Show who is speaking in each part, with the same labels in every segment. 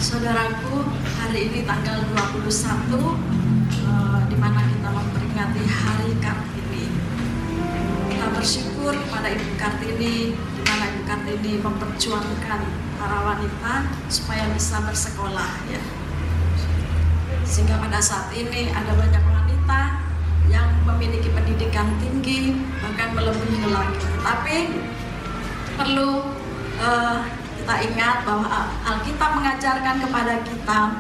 Speaker 1: Saudaraku, hari ini tanggal 21 di mana kita memperingati Hari Kartini. Kita bersyukur kepada Ibu Kartini, di mana Ibu Kartini memperjuangkan para wanita supaya bisa bersekolah, ya. Sehingga pada saat ini ada banyak wanita yang memiliki pendidikan tinggi, bahkan melebihi lagi. Tapi perlu kita ingat bahwa Alkitab mengajarkan kepada kita,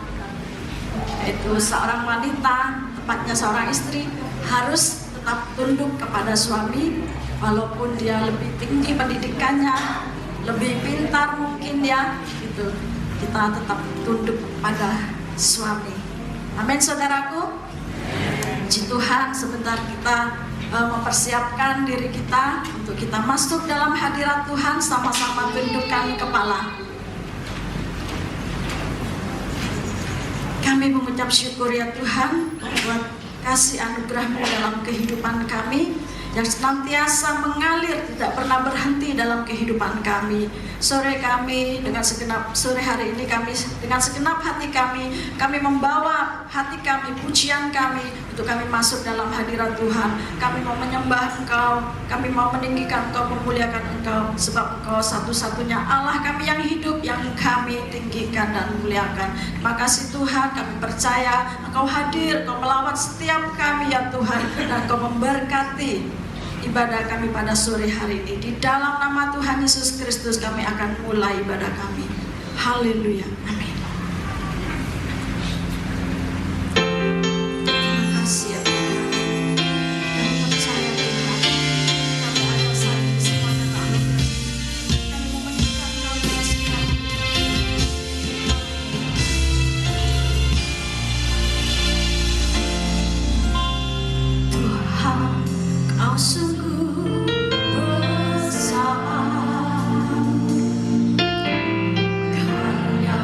Speaker 1: yaitu seorang wanita, tepatnya seorang istri, harus tetap tunduk kepada suami, walaupun dia lebih tinggi pendidikannya, lebih pintar mungkin, ya, gitu. Kita tetap tunduk pada suami. Amin, saudaraku. Puji Tuhan, sebentar kita mempersiapkan diri kita untuk kita masuk dalam hadirat Tuhan, sama-sama tundukkan kepala. Kami mengucap syukur, ya Tuhan, buat kasih anugerah-Mu dalam kehidupan kami yang senantiasa mengalir, tidak pernah berhenti dalam kehidupan kami. Sore hari ini kami dengan segenap hati kami membawa hati kami, pujian kami untuk kami masuk dalam hadirat Tuhan. Kami mau menyembah Engkau, kami mau meninggikan Engkau, memuliakan Engkau, sebab Engkau satu-satunya Allah kami yang hidup, yang kami tinggikan dan muliakan. Terima kasih Tuhan, kami percaya Engkau hadir, Engkau melawat setiap kami, ya Tuhan, dan Engkau memberkati ibadah kami pada sore hari ini. Di dalam nama Tuhan Yesus Kristus kami akan mulai ibadah kami. Haleluya. Amin. Terima kasih, ya Tuhan. Kami percaya Tuhan, kami akan saling semua dan anugerah. Kami memenangkan Engkau dalam segala Tuhan, Kau sungguh besar, karya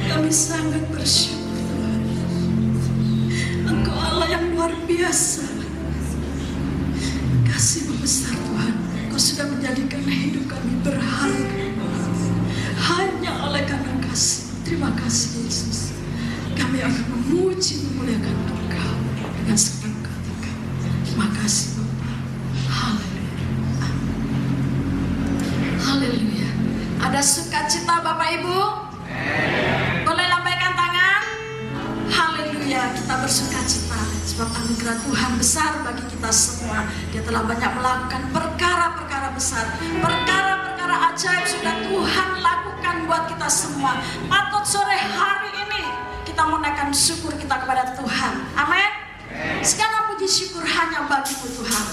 Speaker 1: Kami sangat bersyukur Tuhan. Engkau Allah yang luar biasa. Kasih-Mu besar Tuhan. Engkau sudah menjadikan hidup kami berharga hanya oleh karena kasih. Terima kasih Yesus. Kami akan memuji memuliakan Engkau dengan segenap hati kami. Terima kasih Bapa. Haleluya. Haleluya. Ada sukacita Bapak Ibu? Boleh lambaikan tangan? Haleluya. Kita bersukacita sebab anugerah Tuhan besar bagi kita semua. Dia telah banyak melakukan perkara-perkara besar, perkara-perkara ajaib sudah Tuhan lakukan buat kita semua. Patut sore hari ini kita menaikkan syukur kita kepada Tuhan. Amin. Segala puji syukur hanya bagi-Mu Tuhan.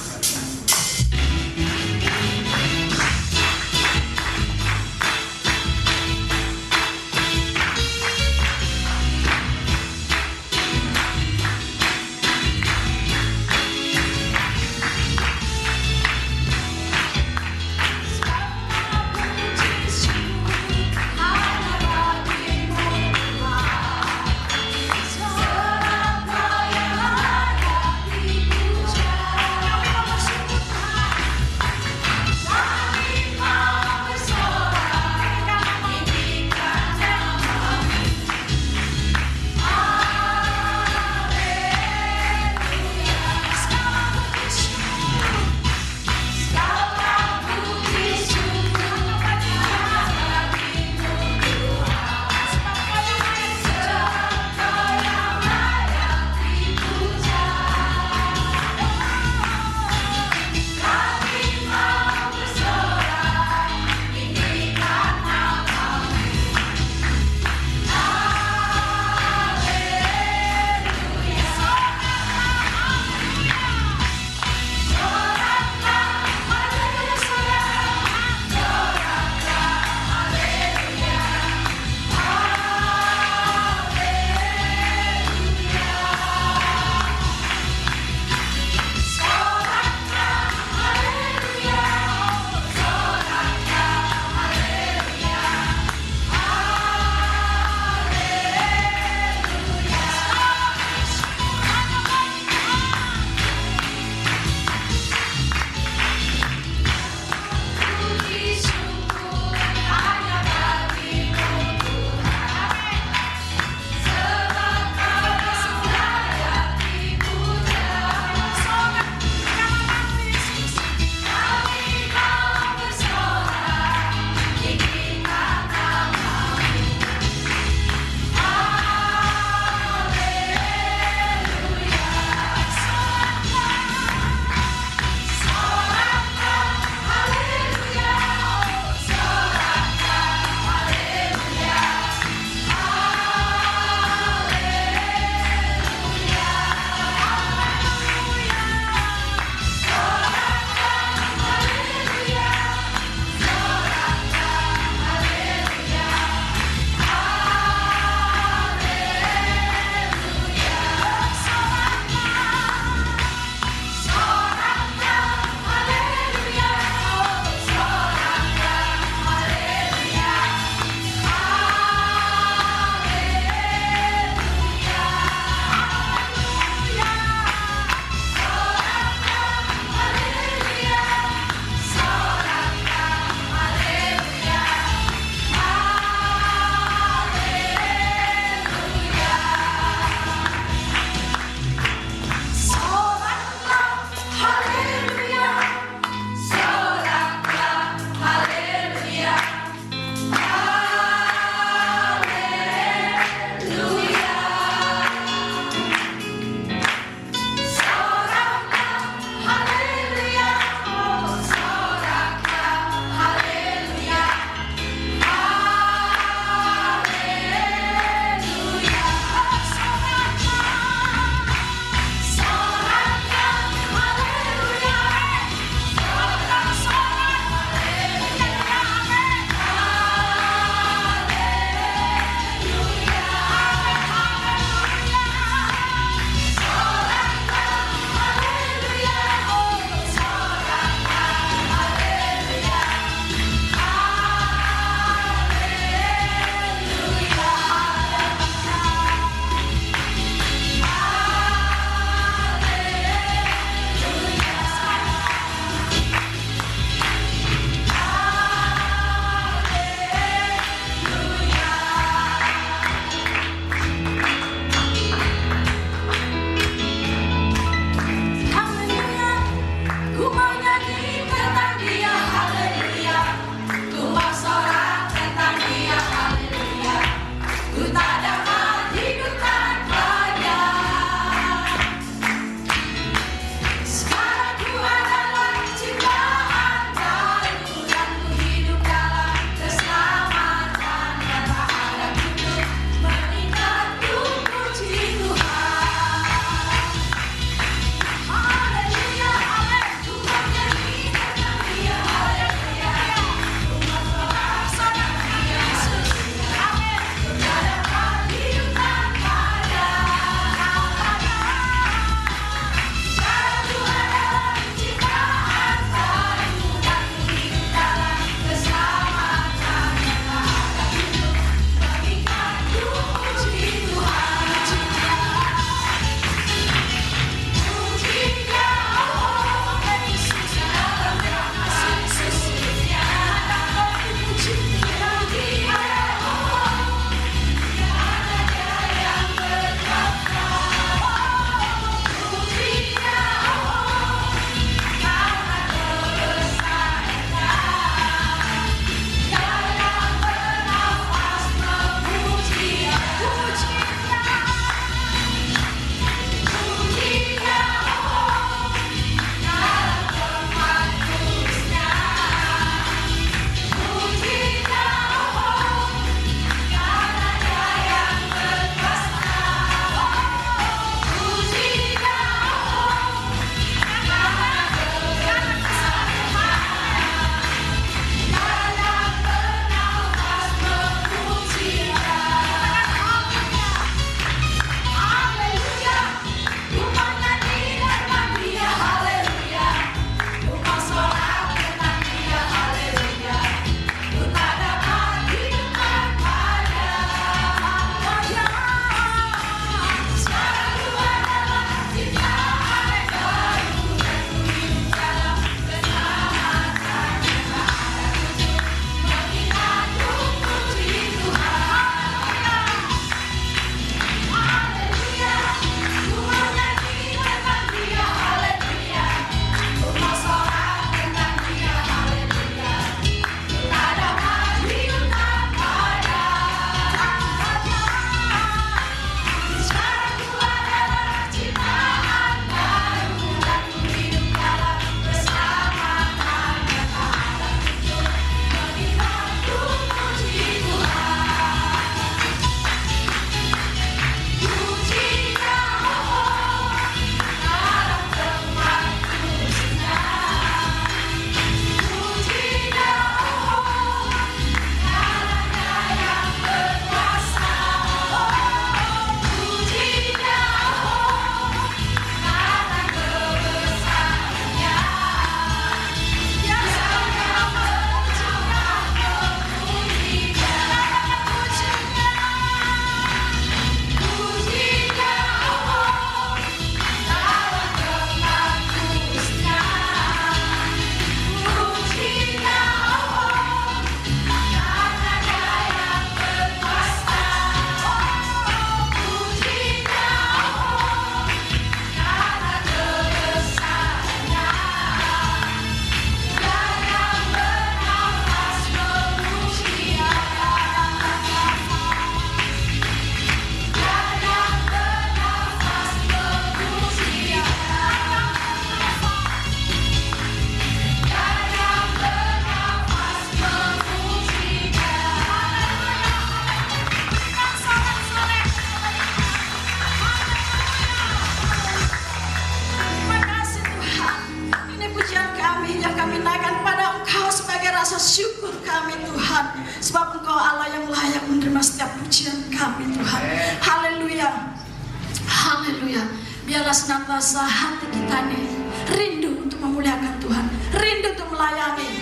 Speaker 1: biarlah senantiasa hati kita nih rindu untuk memuliakan Tuhan, rindu untuk melayani.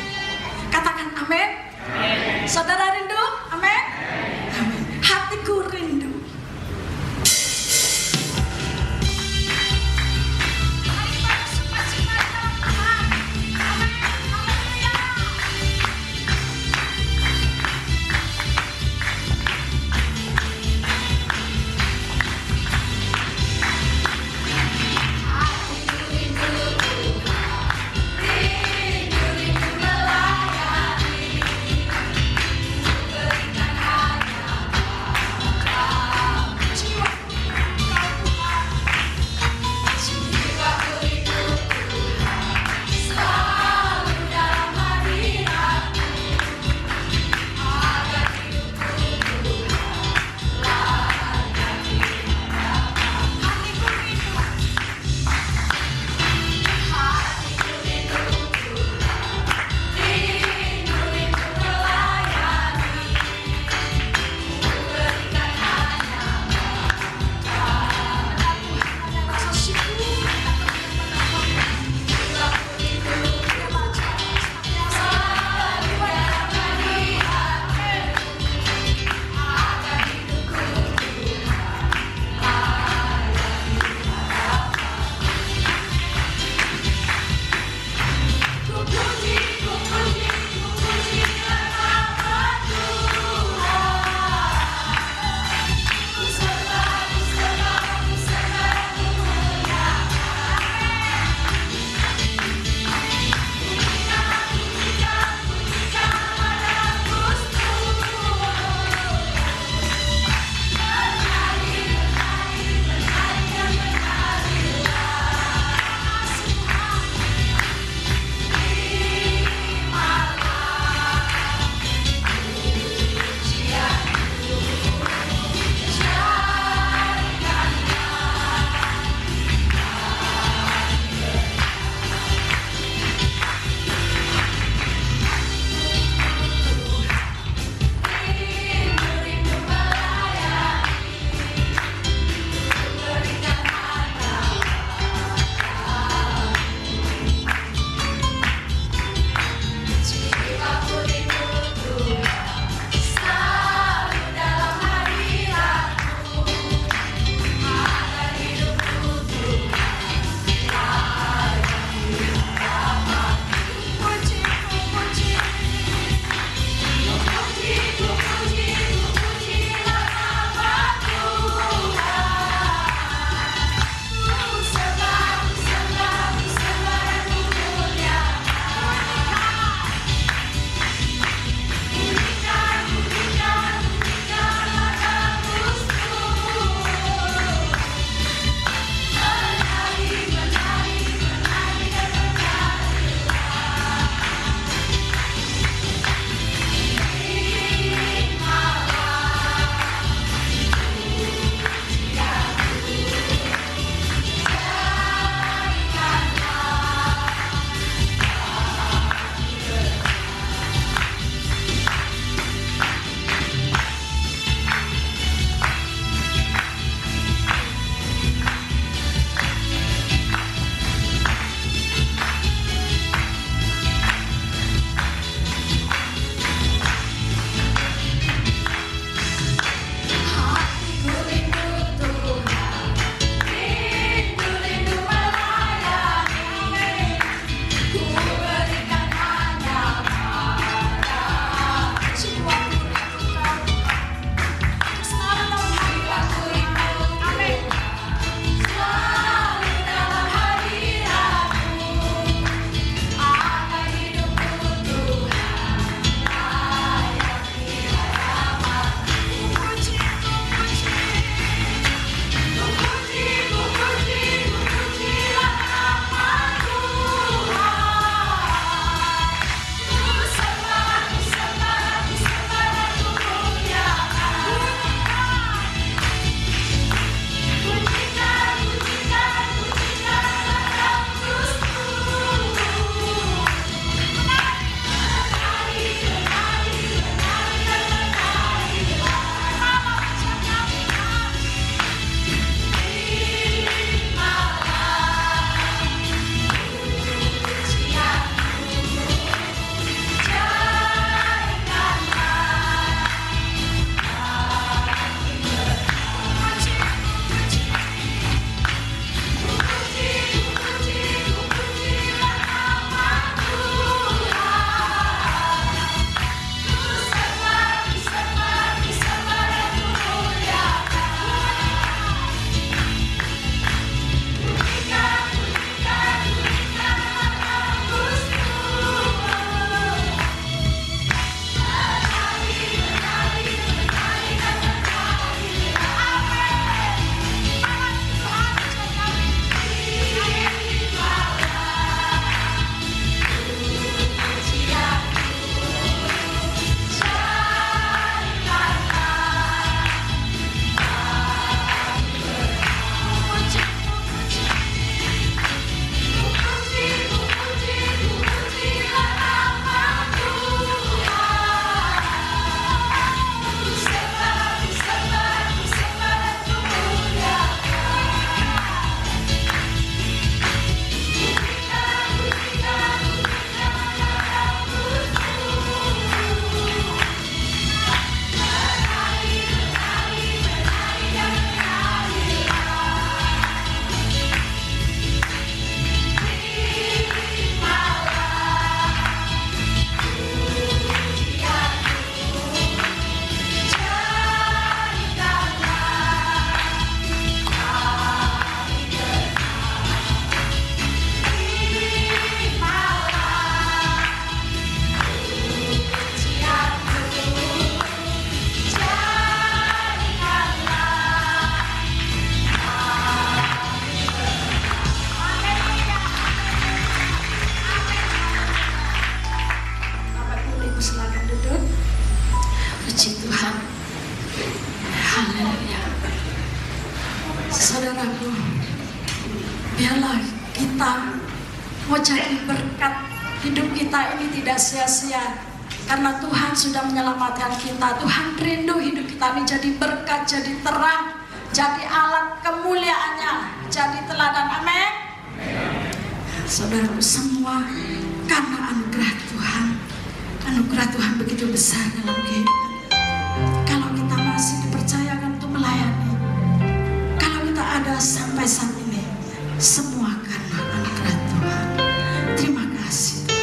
Speaker 1: Katakan amin. Saudara rindu? Amin. Amin. Hatiku rindu.
Speaker 2: Rindu, rindu melayani.
Speaker 1: Puji Tuhan. Haleluya. Saudaraku, biarlah kita mau jadi berkat. Hidup kita ini tidak sia-sia karena Tuhan sudah menyelamatkan kita. Tuhan rindu hidup kita ini jadi berkat, jadi terang, jadi alat kemuliaannya, jadi teladan. Amin. Saudaraku semua karena anugerah Tuhan. Anugerah Tuhan begitu besar dalam kehidupan. Kalau kita masih dipercayakan untuk melayani, kalau kita ada sampai saat ini, semua karena anugerah Tuhan. Terima kasih Tuhan.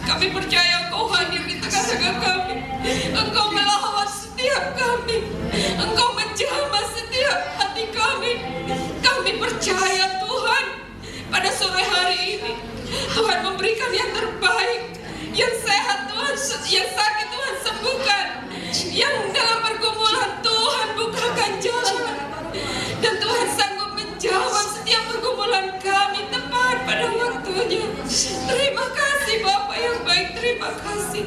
Speaker 2: Kami percaya Engkau hadir di tengah-tengah kami. Engkau melawat setiap kami. Engkau menjamah setiap hati kami. Kami percaya Tuhan, pada sore hari ini Tuhan memberikan yang terbaik. Yang sehat Tuhan, yang sakit Tuhan sembuhkan. Yang dalam pergumulan Tuhan bukakan jalan. Dan Tuhan sanggup menjawab setiap pergumulan kami tepat pada waktunya. Terima kasih Bapa yang baik, terima kasih.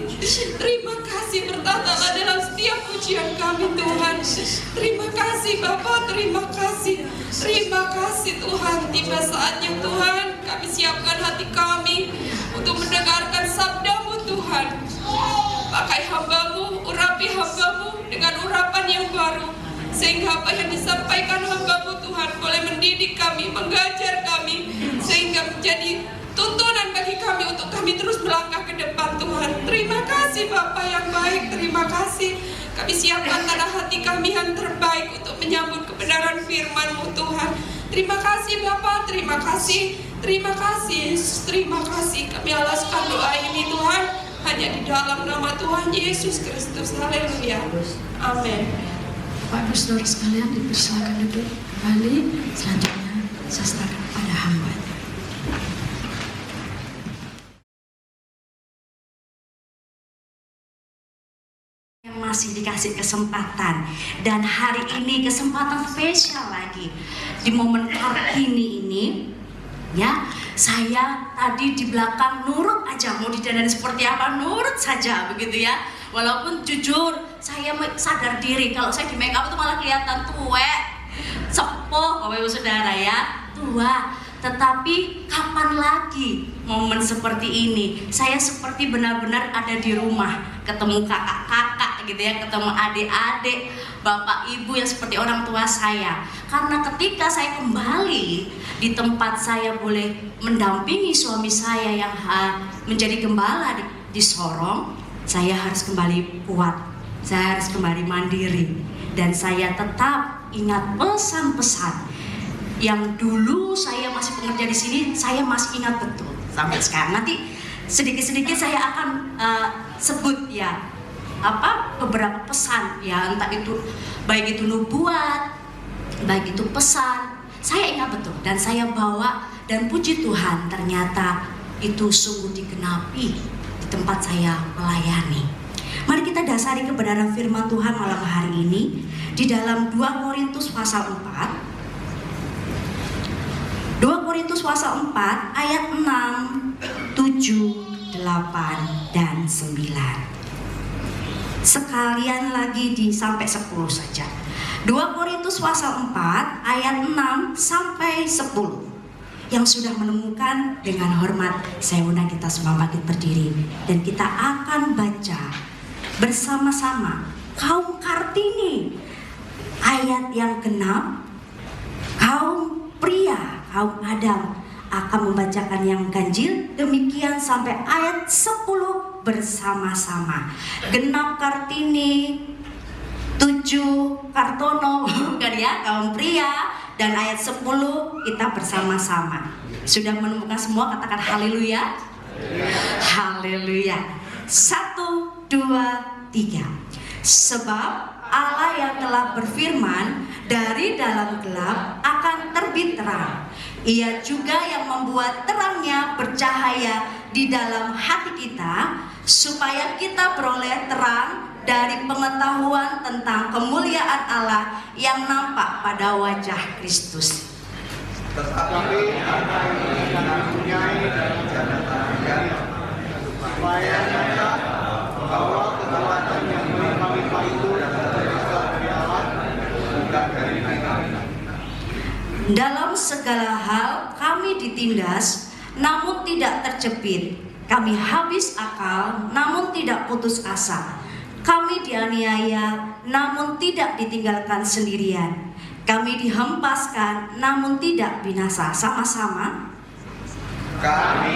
Speaker 2: Terima kasih, bertatalah dalam setiap pujian kami Tuhan. Terima kasih Bapa, terima kasih. Terima kasih Tuhan, tiba saatnya Tuhan kami siapkan hati kami untuk mendengarkan sabda-Mu Tuhan. Pakai hamba-Mu, urapi hamba-Mu dengan urapan yang baru, sehingga apa yang disampaikan hamba-Mu Tuhan boleh mendidik kami, mengajar kami, sehingga menjadi tuntunan bagi kami untuk kami terus melangkah ke depan Tuhan. Terima kasih Bapa yang baik, terima kasih. Kami siapkan tanah hati kami yang terbaik untuk menyambut kebenaran firman-Mu Tuhan. Terima kasih Bapa, terima kasih, terima kasih, terima kasih. Kami alaskan doa ini Tuhan hanya di dalam nama Tuhan Yesus Kristus. Haleluya. Amin.
Speaker 1: Bapak Ibu Saudara sekalian, dipersilakan duduk kembali. Selanjutnya saya serahkan pada hamba. Yang masih dikasih kesempatan, dan hari ini kesempatan spesial lagi di momen Kartini ini. Ya, saya tadi di belakang nurut aja, mau didandani seperti apa nurut saja begitu ya. Walaupun jujur saya sadar diri kalau saya di make up itu malah kelihatan tua, sepuh Bapak Ibu Saudara ya, tua. Tetapi kapan lagi momen seperti ini? Saya seperti benar-benar ada di rumah, ketemu kakak-kakak gitu ya, ketemu adik-adik, bapak ibu yang seperti orang tua saya. Karena ketika saya kembali di tempat saya boleh mendampingi suami saya yang menjadi gembala di Sorong, saya harus kembali kuat, saya harus kembali mandiri, dan saya tetap ingat pesan-pesan yang dulu saya masih pekerja di sini, saya masih ingat betul sampai sekarang. Nanti sedikit-sedikit saya akan sebut ya beberapa pesan ya, entah itu baik itu nubuat, baik itu pesan
Speaker 3: saya ingat betul dan saya bawa, dan puji Tuhan ternyata itu sungguh digenapi di tempat saya melayani. Mari kita dasari kebenaran firman Tuhan malam hari ini di dalam 2 Korintus pasal 4. 2 Korintus pasal 4 ayat 6, 7, 8, dan 9. Sekalian lagi sampai 10 saja. 2 Korintus pasal 4 ayat 6 sampai 10. Yang sudah menemukan, dengan hormat saya undang kita semua bangkit berdiri dan kita akan baca bersama-sama kaum Kartini ayat yang genap, kaum pria, kaum Adam akan membacakan yang ganjil, demikian sampai ayat 10 bersama-sama. Genap Kartini, 7 Kartono, bukan ya, kaum pria, dan ayat 10 kita bersama-sama. Sudah menemukan semua? Katakan haleluya. Haleluya. 1, 2, 3. Sebab Allah yang telah berfirman, dari dalam gelap akan terbit terang. Ia juga yang membuat terangnya bercahaya di dalam hati kita, supaya kita beroleh terang dari pengetahuan tentang kemuliaan Allah yang nampak pada wajah Kristus.
Speaker 4: Tetapi apa yang kita punyai dalam catatan supaya kita bahwa kekuatan yang melimpah-limpah itu berasal dari Allah, bukan dari kita.
Speaker 3: Dalam segala hal kami ditindas, namun tidak terjepit. Kami habis akal, namun tidak putus asa. Kami dianiaya, namun tidak ditinggalkan sendirian. Kami dihempaskan, namun tidak binasa. Sama-sama.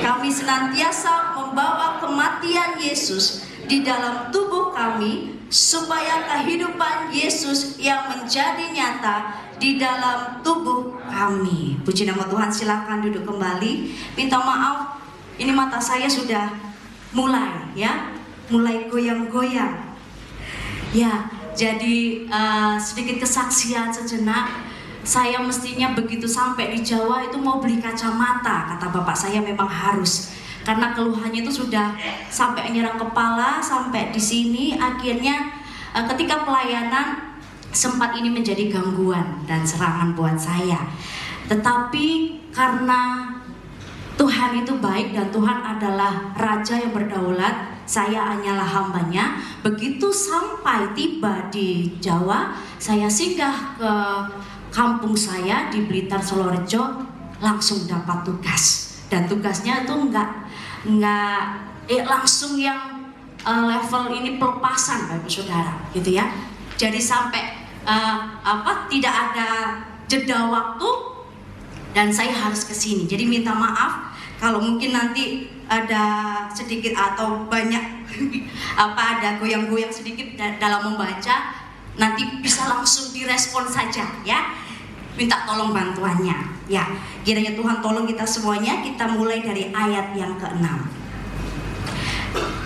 Speaker 3: Kami senantiasa membawa kematian Yesus di dalam tubuh kami, supaya kehidupan Yesus yang menjadi nyata di dalam tubuh kami. Puji nama Tuhan. Silakan duduk kembali. Minta maaf, ini mata saya sudah mulai goyang-goyang. Ya, jadi sedikit kesaksian sejenak. Saya mestinya begitu sampai di Jawa itu mau beli kacamata. Kata bapak saya memang harus, karena keluhannya itu sudah sampai nyerang kepala, sampai di sini. Akhirnya ketika pelayanan sempat ini menjadi gangguan dan serangan buat saya. Tetapi karena Tuhan itu baik dan Tuhan adalah Raja yang berdaulat, saya hanyalah hambanya. Begitu sampai tiba di Jawa, saya singgah ke kampung saya di Blitar Solorejo, langsung dapat tugas. Dan tugasnya itu enggak langsung yang level ini pelepasan, Bapak Saudara, gitu ya. Jadi sampai tidak ada jeda waktu dan saya harus ke sini. Jadi minta maaf kalau mungkin nanti ada sedikit atau banyak ada goyang-goyang sedikit dalam membaca, nanti bisa langsung direspon saja ya. Minta tolong bantuannya ya. Kiranya Tuhan tolong kita semuanya. Kita mulai dari ayat yang ke-6.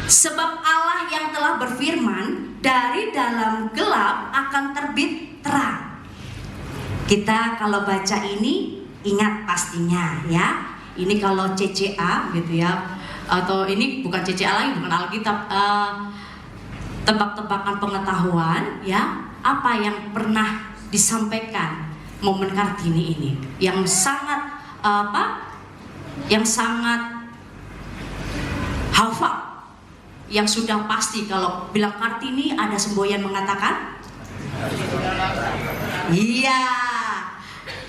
Speaker 3: Sebab Allah yang telah berfirman, dari dalam gelap akan terbit terang. Kita kalau baca ini ingat pastinya ya. Ini kalau CCA gitu ya, atau ini bukan CCA lagi, bukan Alkitab, tebak-tebakan pengetahuan ya. Apa yang pernah disampaikan momen Kartini ini yang sangat yang sangat hafal, yang sudah pasti kalau bilang Kartini ada semboyan mengatakan iya,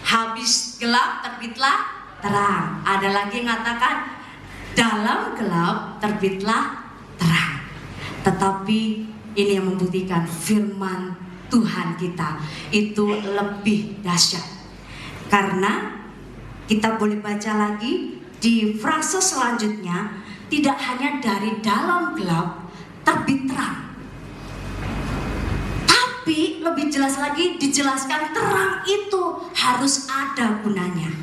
Speaker 3: habis gelap terbitlah terang. Ada lagi yang mengatakan dalam gelap terbitlah terang. Tetapi ini yang membuktikan firman Tuhan kita itu lebih dahsyat, karena kita boleh baca lagi di frase selanjutnya, tidak hanya dari dalam gelap terbit terang, tapi lebih jelas lagi dijelaskan terang itu harus ada gunanya.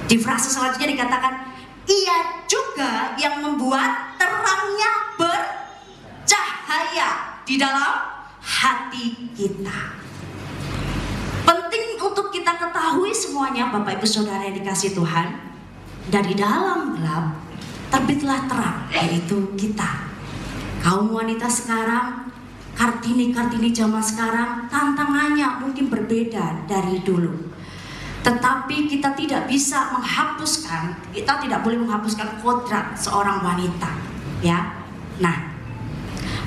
Speaker 3: Di frase selanjutnya dikatakan, ia juga yang membuat terangnya bercahaya di dalam hati kita. Penting untuk untuk kita ketahui semuanya, Bapak Ibu Saudara yang dikasihi Tuhan, dari dalam gelap terbitlah terang, yaitu kita. Kaum wanita sekarang, Kartini-Kartini zaman sekarang, tantangannya mungkin berbeda dari dulu. Tetapi kita tidak bisa menghapuskan, kita tidak boleh menghapuskan kodrat seorang wanita, ya. Nah,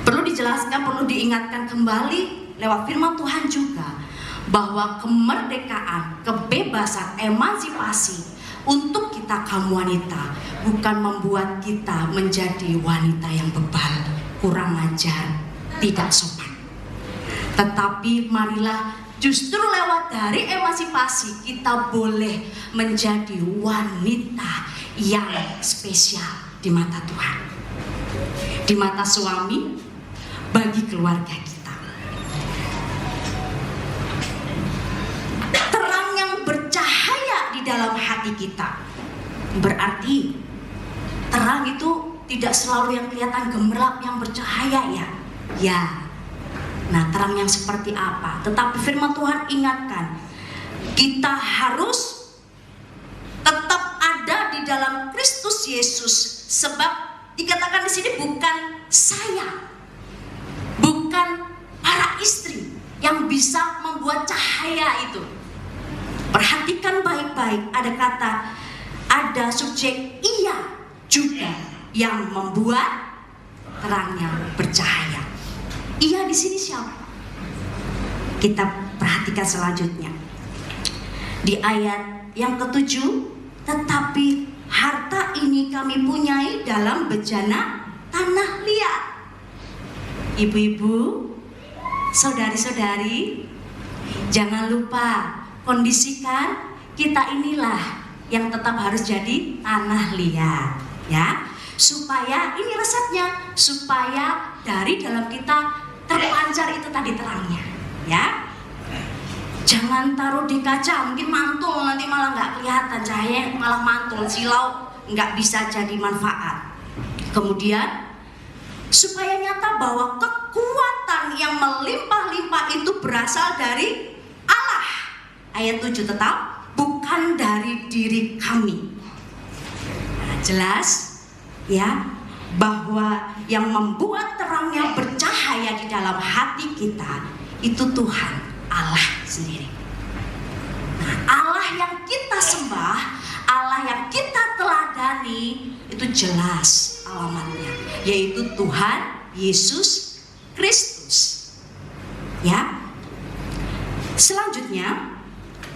Speaker 3: perlu dijelaskan, perlu diingatkan kembali lewat firman Tuhan juga, bahwa kemerdekaan, kebebasan, emansipasi untuk kita kaum wanita bukan membuat kita menjadi wanita yang bebal, kurang ajar, tidak sopan. Tetapi marilah justru lewat dari emansipasi kita boleh menjadi wanita yang spesial di mata Tuhan, di mata suami, bagi keluarga kita. Terang yang bercahaya di dalam hati kita. Berarti terang itu tidak selalu yang kelihatan gemerlap yang bercahaya, ya. Ya. Nah, terang yang seperti apa? Tetapi firman Tuhan ingatkan, kita harus tetap ada di dalam Kristus Yesus, sebab dikatakan di sini bukan saya, bukan para istri yang bisa membuat cahaya itu. Perhatikan baik-baik, ada kata, ada subjek ia juga yang membuat terangnya bercahaya. Ia di sini siapa? Kita perhatikan selanjutnya. Di ayat yang ke-7, tetapi harta ini kami punyai dalam bejana tanah liat. Ibu-ibu, saudari-saudari, jangan lupa kondisikan kita inilah yang tetap harus jadi tanah liat, ya. Supaya ini resepnya, supaya dari dalam kita terpancar itu tadi terangnya, ya. Jangan taruh di kaca, mungkin mantul, nanti malah nggak kelihatan cahaya, malah mantul, silau, nggak bisa jadi manfaat. Kemudian supaya nyata bahwa kekuatan yang melimpah-limpah itu berasal dari Allah. Ayat 7 tetap, bukan dari diri kami. Nah, jelas ya, bahwa yang membuat terangnya bercahaya di dalam hati kita itu Tuhan Allah sendiri. Nah, Allah yang kita sembah, Allah yang kita teladani, itu jelas alamatnya, yaitu Tuhan Yesus Kristus. Ya. Selanjutnya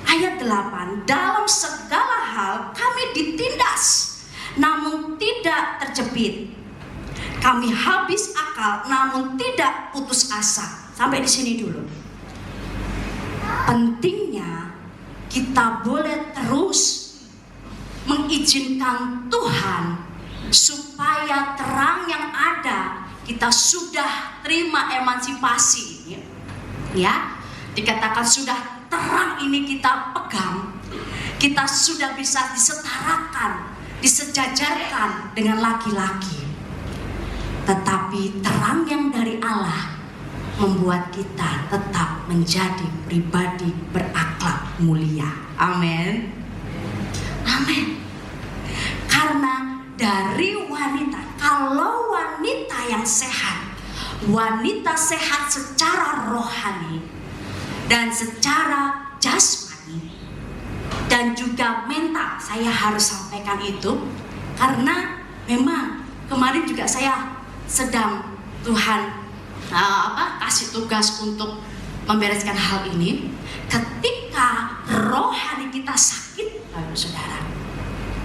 Speaker 3: ayat 8, dalam segala hal kami ditindas namun tidak terjepit. Kami habis akal namun tidak putus asa. Sampai di sini dulu. Pentingnya kita boleh terus mengizinkan Tuhan supaya terang yang ada, kita sudah terima emansipasi, ya. Dikatakan sudah terang ini kita pegang, kita sudah bisa disetarakan, disejajarkan dengan laki-laki. Tetapi terang yang dari Allah membuat kita tetap menjadi pribadi berakhlak mulia. Amin. Amin. Karena dari wanita, kalau wanita yang sehat, wanita sehat secara rohani dan secara jasmani dan juga mental, saya harus sampaikan itu karena memang kemarin juga saya sedang Tuhan kasih tugas untuk membereskan hal ini. Ketika rohani kita sakit, saudara,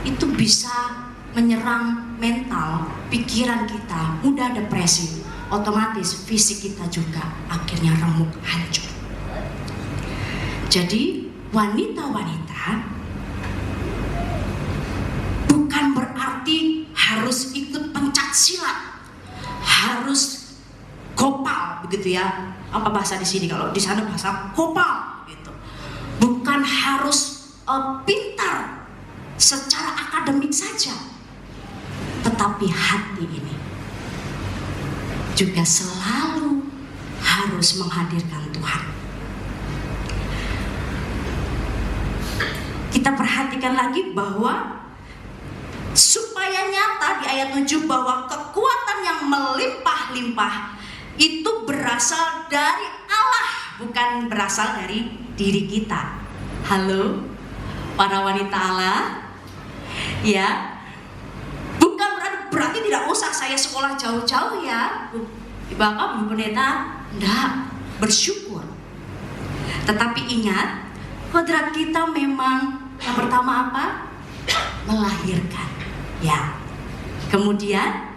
Speaker 3: itu bisa menyerang mental, pikiran kita, mudah depresi, otomatis fisik kita juga akhirnya remuk, hancur. Jadi wanita-wanita bukan berarti harus ikut pencak silat, harus kopal begitu ya. Apa bahasa di sini? Kalau di sana bahasa kopal gitu. Bukan harus pintar secara akademik saja, tetapi hati ini juga selalu harus menghadirkan Tuhan. kita perhatikan lagi bahwa supaya nyata di ayat 7 bahwa kekuatan yang melimpah-limpah itu berasal dari Allah, bukan berasal dari diri kita. Halo, para wanita Allah, ya, bukan berarti tidak usah saya sekolah jauh-jauh ya, Bapak, Bu Pendeta, enggak, bersyukur. Tetapi ingat, kodrat kita memang yang pertama apa? Melahirkan, ya. Kemudian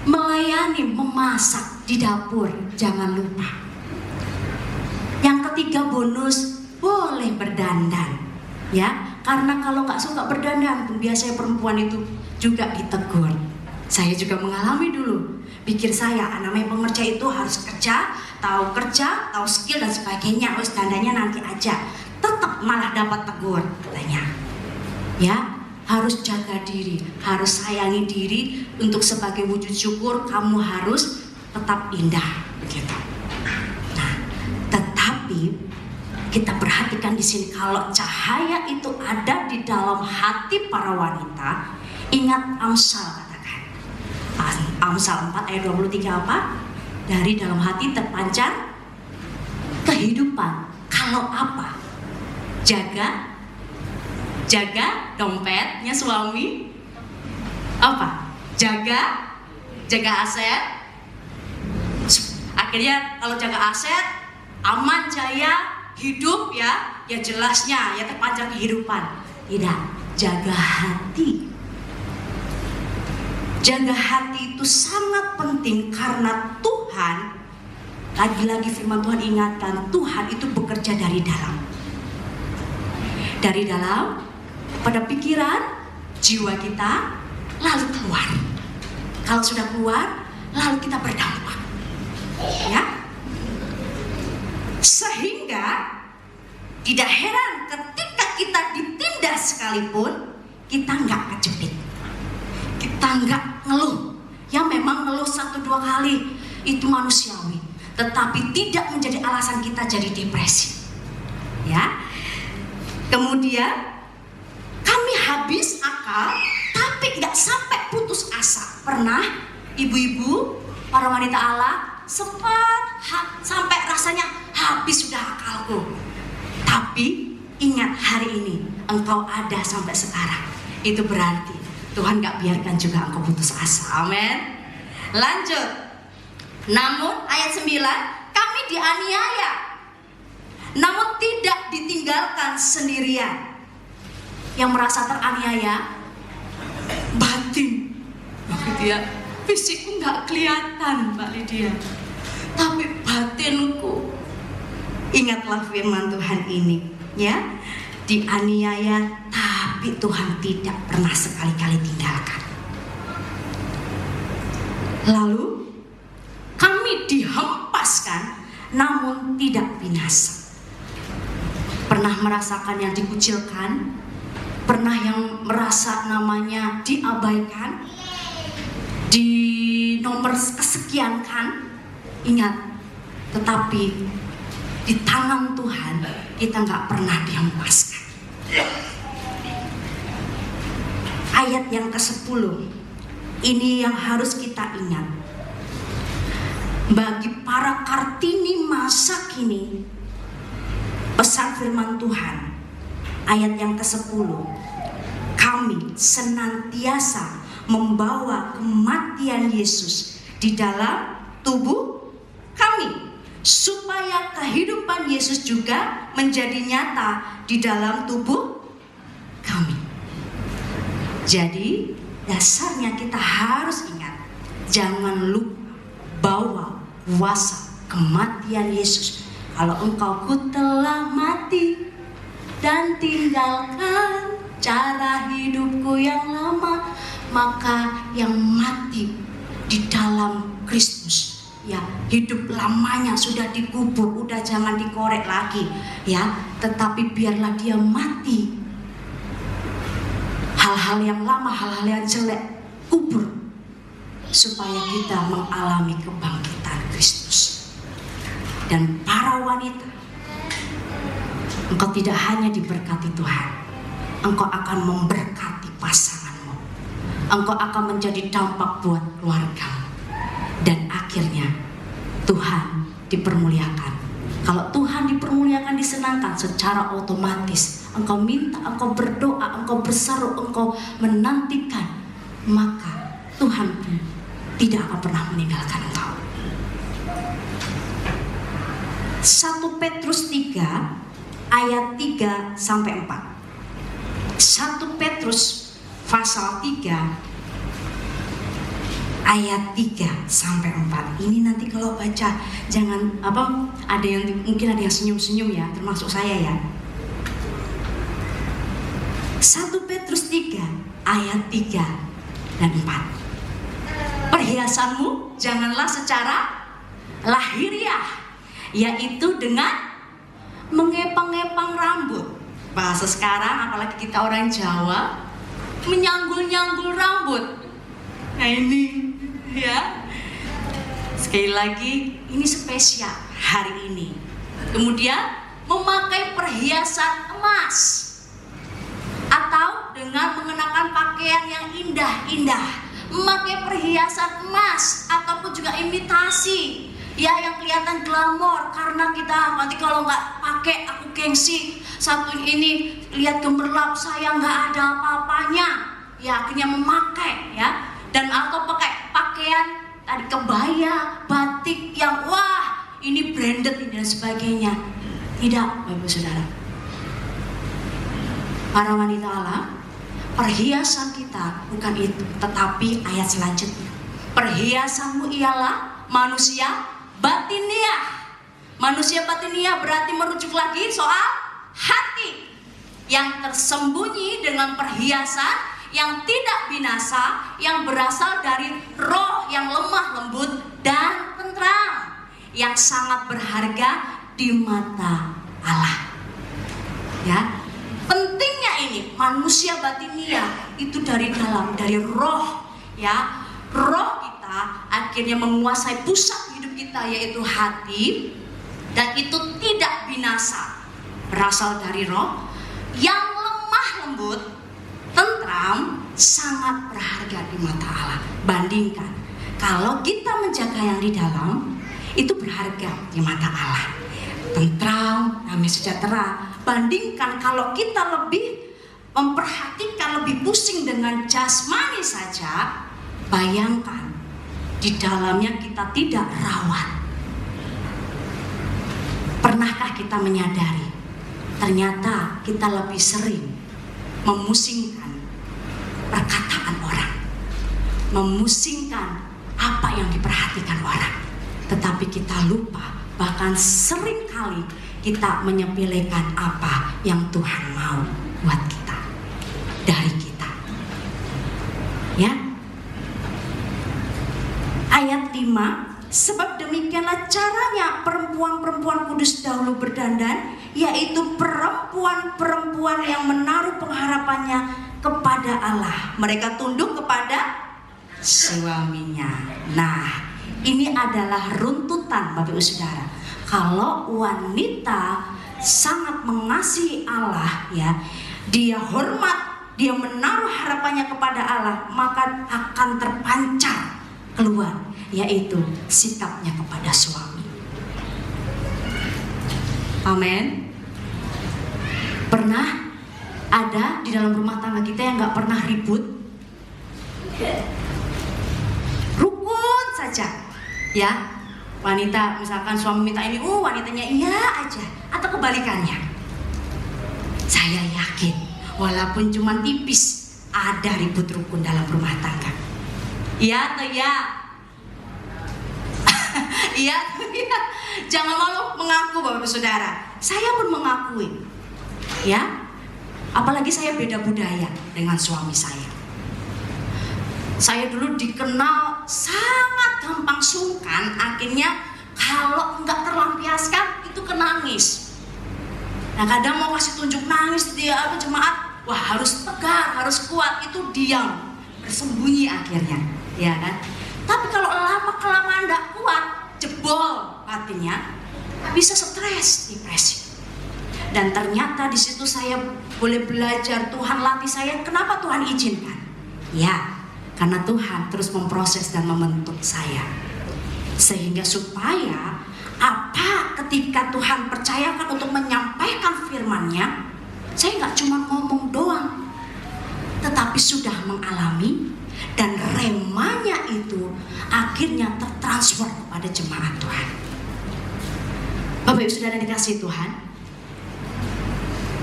Speaker 3: melayani, memasak di dapur, jangan lupa. Yang ketiga bonus, boleh berdandan, ya. Karena kalau nggak suka berdandan, biasanya perempuan itu juga ditegur. Saya juga mengalami dulu. Pikir saya, namanya pengerja itu harus kerja, tahu skill dan sebagainya. Harus dandannya nanti aja. Tetap malah dapat tegur, katanya. Ya, harus jaga diri, harus sayangi diri. Untuk sebagai wujud syukur, kamu harus tetap indah, begitu. Nah, tetapi kita perhatikan di sini, kalau cahaya itu ada di dalam hati para wanita, ingat Amsal, katakan. Amsal 4 ayat 23 apa? Dari dalam hati terpancar kehidupan. Kalau apa? Jaga dompetnya suami. Apa? Jaga aset. Akhirnya kalau jaga aset, aman jaya hidup, ya jelasnya ya terpancar kehidupan. Tidak, jaga hati. Jaga hati itu sangat penting karena Tuhan, lagi-lagi firman Tuhan ingatkan, Tuhan itu bekerja dari dalam. Dari dalam pada pikiran, jiwa kita, lalu keluar. Kalau sudah keluar, lalu kita berdampak. Ya. Sehingga tidak heran ketika kita ditindas sekalipun, kita nggak kejepit, kita nggak ngeluh. Ya memang ngeluh 1-2 kali itu manusiawi, tetapi tidak menjadi alasan kita jadi depresi. Ya. Kemudian kami habis akal, tapi nggak sampai putus asa. Pernah ibu-ibu, para wanita Allah, sempat sampai rasanya habis sudah akalku. Tapi ingat, hari ini engkau ada sampai sekarang. Itu berarti Tuhan gak biarkan juga engkau putus asa. Amin. Lanjut. Namun ayat 9, kami dianiaya, namun tidak ditinggalkan sendirian. Yang merasa teraniaya batin, begitu ya. Fisikku gak kelihatan, Mbak Lydia, tapi batinku. Ingatlah firman Tuhan ini, ya. Dianiaya, tapi Tuhan tidak pernah sekali-kali tinggalkan. Lalu kami dihempaskan, namun tidak binasa. Pernah merasakan yang dikucilkan? Pernah yang merasa namanya diabaikan? Di nomor kesekian kan? Ingat, tetapi di tangan Tuhan kita nggak pernah dihempaskan. Ayat yang ke-10 ini yang harus kita ingat. Bagi para Kartini masa kini, pesan firman Tuhan ayat yang ke-10, kami senantiasa membawa kematian Yesus di dalam tubuh kami, supaya kehidupan Yesus juga menjadi nyata di dalam tubuh kami. Jadi dasarnya kita harus ingat, jangan lupa bawa kuasa kematian Yesus. Kalau engkau telah mati dan tinggalkan cara hidupku yang lama, maka yang mati di dalam Kristus, ya, hidup lamanya sudah dikubur, udah jangan dikorek lagi, ya, tetapi biarlah dia mati. Hal-hal yang lama, hal-hal yang jelek, kubur, supaya kita mengalami kebangkitan Kristus. Dan para wanita, engkau tidak hanya diberkati Tuhan, engkau akan memberkati pasanganmu, engkau akan menjadi dampak buat keluargamu, dan akhirnya Tuhan dipermuliakan. Kalau Tuhan dipermuliakan, disenangkan, secara otomatis engkau minta, engkau berdoa, engkau berseru, engkau menantikan, maka Tuhan pun tidak akan pernah meninggalkan engkau. 1 Petrus 3 ayat 3 sampai 4. 1 Petrus pasal 3 ayat 3 sampai 4. Ini nanti kalau baca jangan ada yang mungkin ada yang senyum-senyum ya, termasuk saya ya. 1 Petrus 3 ayat 3 dan 4. Perhiasanmu janganlah secara lahiriah, yaitu dengan mengepang-ngepang rambut. Bahasa sekarang, apalagi kita orang Jawa, menyanggul-nyanggul rambut. Nah ini ya, sekali lagi ini spesial hari ini. Kemudian memakai perhiasan emas, atau dengan mengenakan pakaian yang indah-indah, memakai perhiasan emas ataupun juga imitasi ya, yang kelihatan glamor. Karena kita nanti kalau nggak pakai, aku gengsi, satu ini lihat gemerlap, saya nggak ada apa-apanya ya, akhirnya memakai ya. Dan atau pakai pakaian tadi kebaya, batik yang wah ini branded dan sebagainya. Tidak, Bapak Saudara. Para wanita Allah, perhiasan kita bukan itu, tetapi ayat selanjutnya. Perhiasanmu ialah manusia batiniah. Manusia batiniah berarti merujuk lagi soal hati yang tersembunyi dengan perhiasan yang tidak binasa, yang berasal dari roh yang lemah lembut dan tentram, yang sangat berharga di mata Allah. Ya, pentingnya ini manusia batiniah itu dari dalam, dari roh ya. Roh kita akhirnya menguasai pusat hidup kita, yaitu hati, dan itu tidak binasa, berasal dari roh yang lemah lembut, tentram, sangat berharga di mata Allah. Bandingkan kalau kita menjaga yang di dalam, itu berharga di mata Allah, tentram, damai sejahtera. Bandingkan kalau kita lebih memperhatikan, lebih pusing dengan jasmani saja, bayangkan di dalamnya kita tidak rawat. Pernahkah kita menyadari ternyata kita lebih sering memusingkan perkataan orang, memusingkan apa yang diperhatikan orang, tetapi kita lupa, bahkan sering kali kita menyepelekan apa yang Tuhan mau buat kita, dari kita ya. Ayat 5, sebab demikianlah caranya perempuan-perempuan kudus dahulu berdandan, yaitu perempuan-perempuan yang menaruh pengharapannya kepada Allah. Mereka tunduk kepada suaminya. Nah, ini adalah runtutan Bapak Ibu Saudara. Kalau wanita sangat mengasihi Allah ya, dia hormat, dia menaruh harapannya kepada Allah, maka akan terpancar keluar, yaitu sikapnya kepada suami. Amin. Pernah ada di dalam rumah tangga kita yang gak pernah ribut? Rukun saja ya. Wanita misalkan suami minta ini, wanitanya iya aja, atau kebalikannya. Saya yakin walaupun cuma tipis, ada ribut rukun dalam rumah tangga. Iya atau ya? Iya, jangan malu mengaku Bapak Saudara. Saya pun mengakui, ya. Apalagi saya beda budaya dengan suami saya. Saya dulu dikenal sangat gampang sungkan, akhirnya kalau nggak terlampiaskan itu kenangis. Nah kadang mau kasih tunjuk nangis dia jemaat, wah harus tegar, harus kuat, itu diam, bersembunyi akhirnya, ya kan? Tapi kalau lama-kelamaan nggak kuat, jebol batinnya, bisa stres, depresi. Dan ternyata di situ saya boleh belajar, Tuhan latih saya. Kenapa Tuhan izinkan? Ya, karena Tuhan terus memproses dan membentuk saya. Sehingga supaya ketika Tuhan percayakan untuk menyampaikan firman-Nya, saya nggak cuma ngomong doang, tetapi sudah mengalami, dan remanya itu akhirnya tertransfer kepada jemaat Tuhan. Bapak Ibu Saudara dikasihi Tuhan,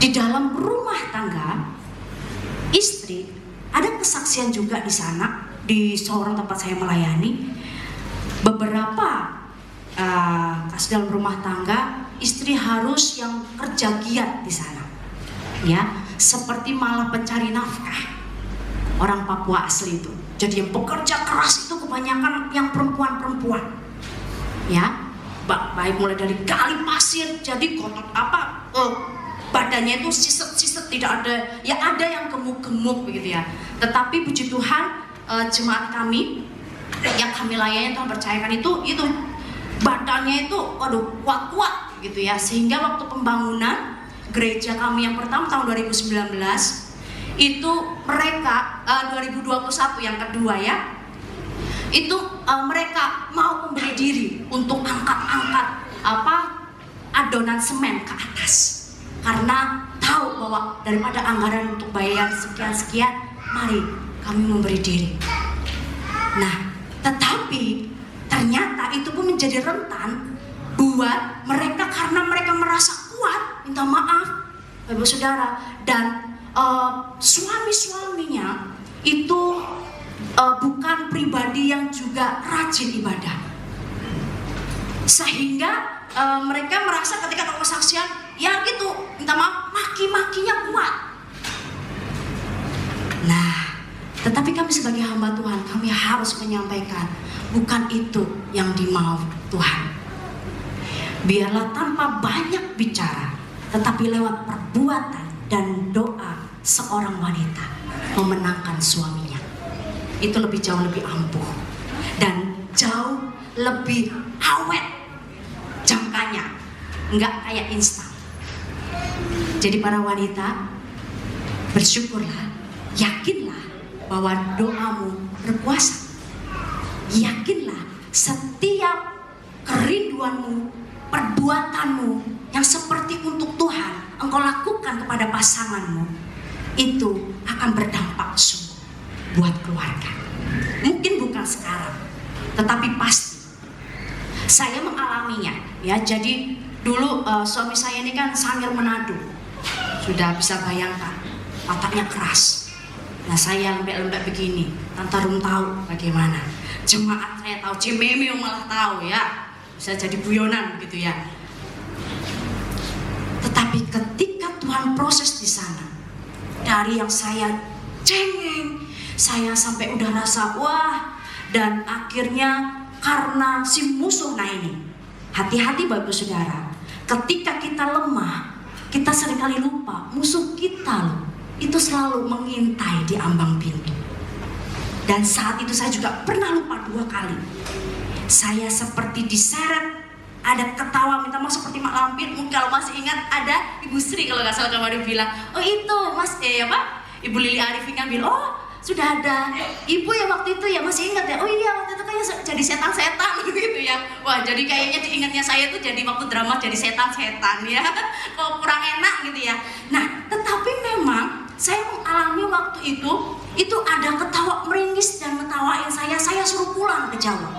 Speaker 3: di dalam rumah tangga istri ada kesaksian juga di sana, di seorang tempat saya melayani. Beberapa kasus dalam rumah tangga, istri harus yang kerja giat di sana, ya, seperti malah pencari nafkah. Orang Papua asli itu, jadi yang bekerja keras itu kebanyakan yang perempuan-perempuan, ya, baik mulai dari gali pasir, jadi kotor badannya itu siset-siset, tidak ada, ya ada yang gemuk-gemuk begitu ya. Tetapi puji Tuhan, jemaat kami yang kami layani, Tuhan percayakan itu badannya itu kuat-kuat gitu ya, sehingga waktu pembangunan gereja kami yang pertama tahun 2019 itu mereka 2021 yang kedua ya, itu mereka mau memberi diri untuk angkat-angkat adonan semen ke atas, karena tahu bahwa daripada anggaran untuk bayar sekian-sekian, mari kami memberi diri. Nah, tetapi ternyata itu pun menjadi rentan buat mereka, karena mereka merasa kuat, minta maaf Bapak Saudara, dan suami-suaminya itu bukan pribadi yang juga rajin ibadah, sehingga mereka merasa ketika kesaksian ya gitu, minta maaf, maki-makinya kuat. Nah, tetapi kami sebagai hamba Tuhan, kami harus menyampaikan, bukan itu yang dimau Tuhan. Biarlah tanpa banyak bicara, tetapi lewat perbuatan dan doa seorang wanita memenangkan suaminya. Itu jauh lebih ampuh dan jauh lebih awet jangkanya, enggak kayak instan. Jadi para wanita, bersyukurlah, yakinlah bahwa doamu berkuasa. Yakinlah setiap kerinduanmu, perbuatanmu yang seperti untuk Tuhan engkau lakukan kepada pasanganmu, itu akan berdampak sungguh buat keluarga. Mungkin bukan sekarang, tetapi pasti. Saya mengalaminya ya. Jadi dulu suami saya ini kan Sangir Manado, sudah bisa bayangkan, otaknya keras. Nah, saya lembek-lembek begini, Tante Rum tahu bagaimana. Jemaat saya tahu, Cimeme malah tahu ya, bisa jadi guyonan gitu ya. Tetapi ketika Tuhan proses di sana, dari yang saya cengeng, saya sampai udah rasa wah, dan akhirnya karena si musuh, nah ini hati-hati Bapak Saudara, ketika kita lemah, kita seringkali lupa musuh kita loh, itu selalu mengintai di ambang pintu. Dan saat itu saya juga pernah lupa 2 kali. Saya seperti diseret, ada ketawa minta maaf seperti Mak Lampir. Mungkin kalau masih ingat, ada Ibu Sri kalau nggak salah kemarin bilang, oh itu Mas Ibu Lili Arifin kan bilang, oh sudah ada Ibu ya waktu itu ya, masih ingat ya? Oh iya waktu itu kayaknya jadi setan-setan gitu ya. Wah, jadi kayaknya diingatnya saya tuh jadi waktu drama jadi setan-setan ya. Kok kurang enak gitu ya. Nah, tetapi memang saya mengalami waktu itu ada ketawa meringis dan metawain saya suruh pulang ke Jawa.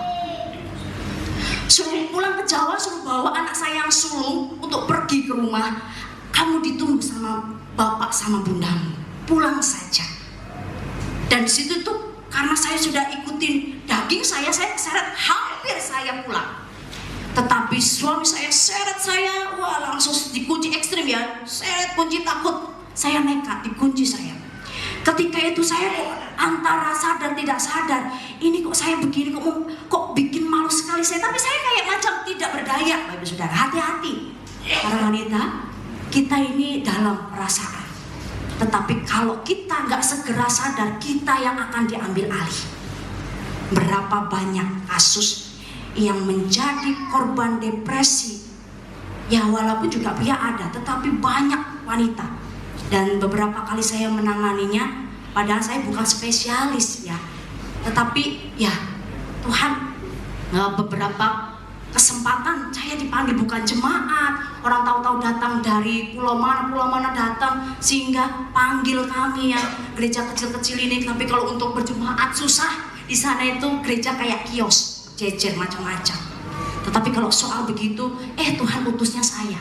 Speaker 3: Suruh pulang ke Jawa, suruh bawa anak saya yang sulung untuk pergi ke rumah. Kamu ditunggu sama bapak sama bundamu, pulang saja. Dan di situ tuh karena saya sudah ikutin daging saya seret, hampir saya pulang. Tetapi suami saya seret saya, wah langsung dikunci ekstrim ya, seret kunci, takut. Saya nekat, dikunci saya. Ketika itu saya kok antara sadar tidak sadar, ini kok saya begini, kok bikin malu sekali saya. Tapi saya kayak macam tidak berdaya. Bapak Saudara, hati-hati. Para wanita, kita ini dalam perasaan. Tetapi kalau kita nggak segera sadar, kita yang akan diambil alih. Berapa banyak kasus yang menjadi korban depresi Ya walaupun juga pria ada, tetapi banyak wanita. Dan beberapa kali saya menanganinya, padahal saya bukan spesialis ya. Tetapi ya Tuhan, beberapa kesempatan saya dipanggil bukan jemaat, orang tahu-tahu datang dari pulau mana datang, sehingga panggil kami yang gereja kecil-kecil ini. Tapi kalau untuk berjemaat susah, di sana itu gereja kayak kios, jejer macam-macam. Tetapi kalau soal begitu, Tuhan utusnya saya.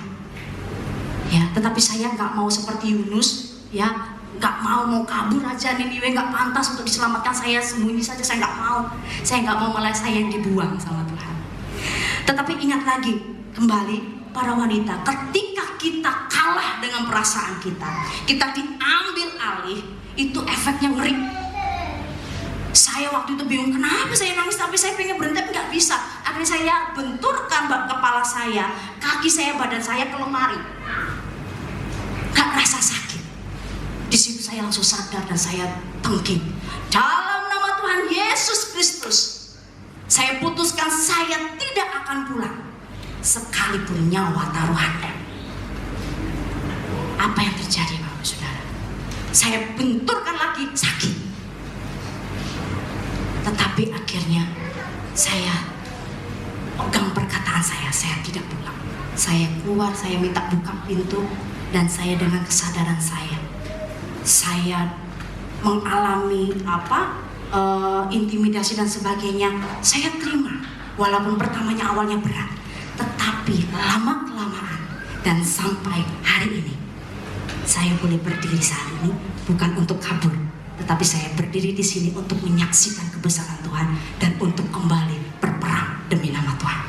Speaker 3: Ya, tetapi saya nggak mau seperti Yunus, ya, nggak mau kabur aja Niniwe, nggak pantas untuk diselamatkan, saya sembunyi saja, saya nggak mau. Saya nggak mau malah saya yang dibuang sama Tuhan. Tetapi ingat lagi, kembali para wanita, ketika kita kalah dengan perasaan kita diambil alih, itu efeknya ngeri. Saya waktu itu bingung kenapa saya nangis, tapi saya pengen berhenti tapi nggak bisa. Akhirnya saya benturkan kepala saya, kaki saya, badan saya ke lemari. Gak rasa sakit. Di situ saya langsung sadar dan saya tengking. Dalam nama Tuhan Yesus Kristus, saya putuskan saya tidak akan pulang sekalipun nyawa taruhannya. Apa yang terjadi, Bapak Saudara? Saya benturkan lagi, sakit. Tetapi akhirnya saya pegang perkataan saya tidak pulang. Saya keluar, saya minta buka pintu, dan saya dengan kesadaran saya mengalami intimidasi dan sebagainya. Saya terima, walaupun pertamanya awalnya berat, tetapi lama-kelamaan dan sampai hari ini saya boleh berdiri saat ini bukan untuk kabur, tetapi saya berdiri di sini untuk menyaksikan kebesaran Tuhan dan untuk kembali berperang demi nama Tuhan.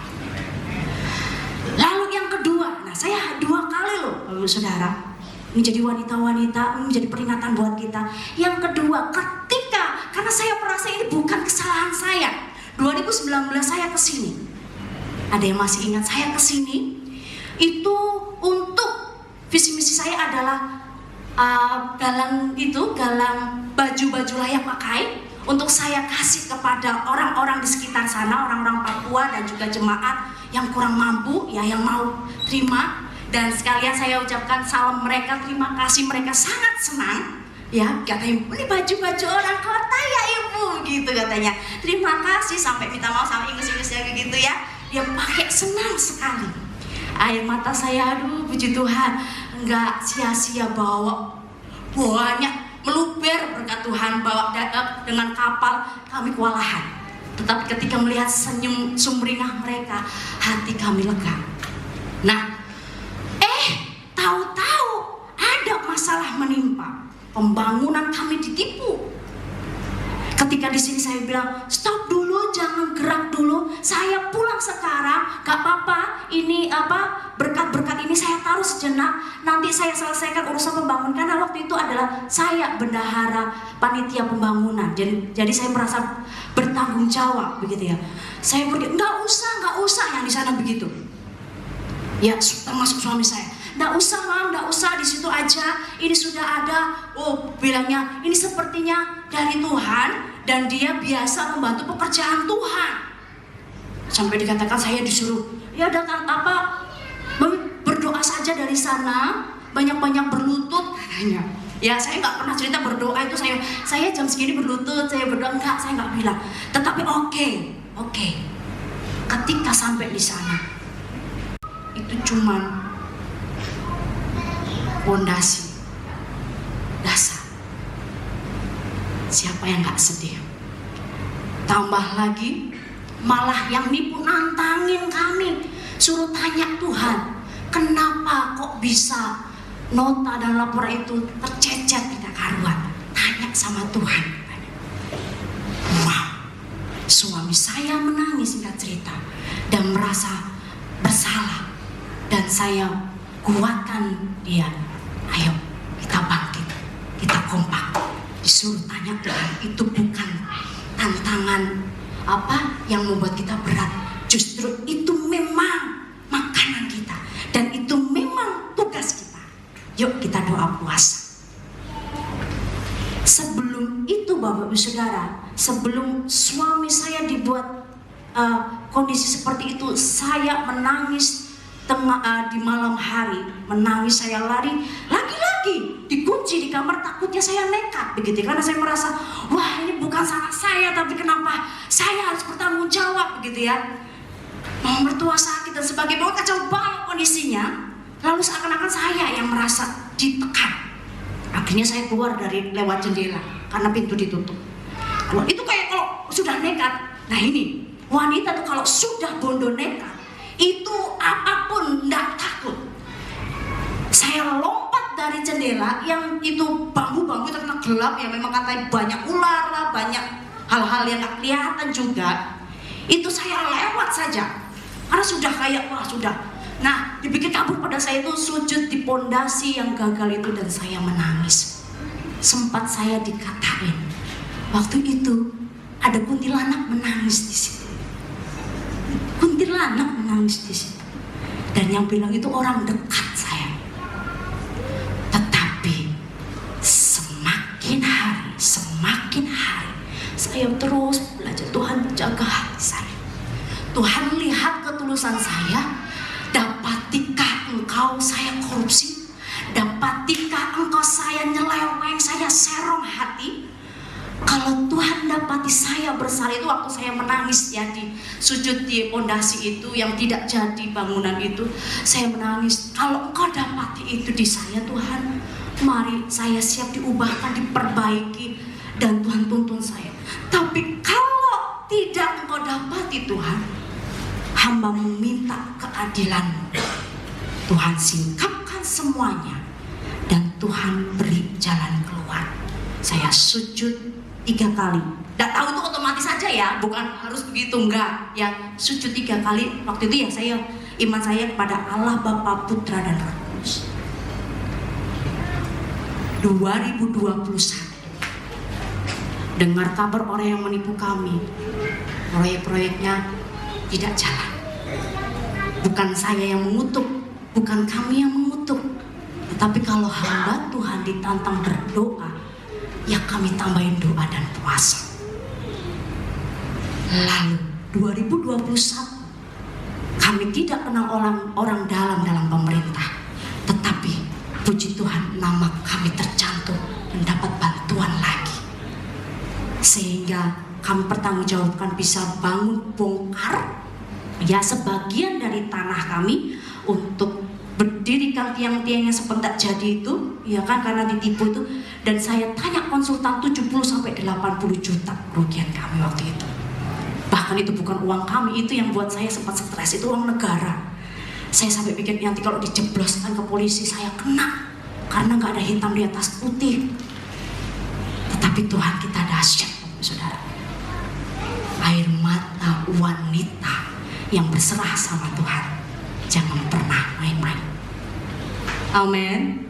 Speaker 3: Lalu yang kedua, saya 2 kali loh, Bapak Saudara, menjadi wanita-wanita, menjadi peringatan buat kita. Yang kedua, karena saya merasa ini bukan kesalahan saya. 2019 saya kesini. Ada yang masih ingat saya kesini? Itu untuk visi misi saya adalah galang baju-baju layak pakai untuk saya kasih kepada orang-orang di sekitar sana, orang-orang Papua dan juga jemaat yang kurang mampu, ya, yang mau terima. Dan sekalian saya ucapkan salam mereka, terima kasih, mereka sangat senang. Ya, katanya ini baju-baju orang kota ya ibu, gitu katanya. Terima kasih, sampai minta maaf sama Inggris-Inggrisnya gitu ya. Dia pakai, senang sekali. Air mata saya, aduh puji Tuhan, enggak sia-sia bawa banyak, meluber berkat Tuhan, bawa dengan kapal, kami kewalahan. Tetapi ketika melihat senyum sumringah mereka, hati kami lega. Nah, tahu-tahu ada masalah menimpa, pembangunan kami ditipu. Ketika di sini saya bilang, stop dulu, jangan gerak dulu, saya pulang sekarang, gak apa-apa, ini berkat-berkat ini saya taruh sejenak, nanti saya selesaikan urusan pembangunan. Karena waktu itu adalah saya bendahara panitia pembangunan, jadi saya merasa bertanggung jawab begitu ya. Saya pergi, nggak usah yang di sana begitu. Ya, termasuk suami saya. Nggak usah Mam, nggak usah, di situ aja. Ini sudah ada. Oh, bilangnya ini sepertinya dari Tuhan dan dia biasa membantu pekerjaan Tuhan. Sampai dikatakan saya disuruh, ya datang berdoa saja dari sana, banyak-banyak berlutut katanya. Ya, saya nggak pernah cerita berdoa itu saya jam segini berlutut, saya berdoa, enggak, saya nggak bilang. Tetapi oke. Ketika sampai di sana, itu cuman fondasi dasar. Siapa yang gak sedih? Tambah lagi, malah yang nipu nantangin kami, suruh tanya Tuhan, kenapa kok bisa nota dan laporan itu tercecer tidak karuan? Tanya sama Tuhan. Wow, suami saya menangis singkat cerita dan merasa bersalah, dan saya kuatkan dia. Ayo kita bangkit, kita kompak. Disuruh tanya Tuhan, itu bukan tantangan yang membuat kita berat. Justru itu memang makanan kita, dan itu memang tugas kita. Yuk kita doa puasa. Sebelum itu Bapak Ibu Saudara, sebelum suami saya dibuat kondisi seperti itu, saya menangis di malam hari menangis, saya lari, lagi-lagi dikunci di kamar, takutnya saya nekat begitu, karena saya merasa wah ini bukan salah saya, tapi kenapa saya harus bertanggung jawab begitu ya. Mau mertua sakit dan sebagainya, mau kacau balau kondisinya. Lalu seakan-akan saya yang merasa ditekan. Akhirnya saya keluar dari lewat jendela karena pintu ditutup. Keluar. Itu kayak kalau sudah nekat. Nah ini wanita tuh kalau sudah bondo nekat, itu apapun enggak takut. Saya lompat dari jendela yang itu bambu-bambu itu karena gelap ya, memang katanya banyak ular lah, banyak hal-hal yang gak kelihatan juga. Itu saya lewat saja karena sudah kayak wah sudah. Nah dibikin kabur pada saya itu sujud di pondasi yang gagal itu, dan saya menangis. Sempat saya dikatain waktu itu ada kuntilanak menangis di situ. Kuntilanak menangis di situ, dan yang bilang itu orang dekat saya. Tetapi semakin hari saya terus belajar. Tuhan jaga hati saya. Tuhan lihat ketulusan saya. Dapatikah engkau saya korupsi? Dapatikah engkau saya nyeleweng, saya serong hati? Kalau Tuhan dapati saya bersalah, itu waktu saya menangis ya di sujud di pondasi itu yang tidak jadi bangunan itu, saya menangis. Kalau engkau dapati itu di saya Tuhan, mari saya siap diubahkan, diperbaiki, dan Tuhan tuntun saya. Tapi kalau tidak engkau dapati Tuhan, hamba meminta keadilan. Tuhan singkapkan semuanya dan Tuhan beri jalan keluar. Saya sujud 3 kali. Nggak tahu itu otomatis saja ya, bukan harus begitu, enggak. Ya sujud 3 kali. Waktu itu ya iman saya kepada Allah Bapa, Putra dan Roh Kudus. 2021 dengar kabar orang yang menipu kami, proyek-proyeknya tidak jalan. Bukan saya yang mengutuk, bukan kami yang mengutuk, tetapi kalau hamba Tuhan ditantang berdoa, ya kami tambahin doa dan puasa. Lalu 2021 kami tidak kenal orang dalam pemerintah, tetapi puji Tuhan nama kami tercantum mendapat bantuan lagi, sehingga kami bertanggungjawabkan bisa bangun bongkar ya sebagian dari tanah kami untuk berdirikan tiang-tiang yang sepentak jadi itu, ya kan, karena ditipu itu. Dan saya tanya konsultan 70-80 juta kerugian kami waktu itu. Bahkan itu bukan uang kami, itu yang buat saya sempat stres, itu uang negara. Saya sampai pikir nanti kalau dijebloskan ke polisi saya kena, karena nggak ada hitam di atas putih. Tetapi Tuhan kita dahsyat, saudara. Air mata wanita yang berserah sama Tuhan, jangan pernah main-main. Amin.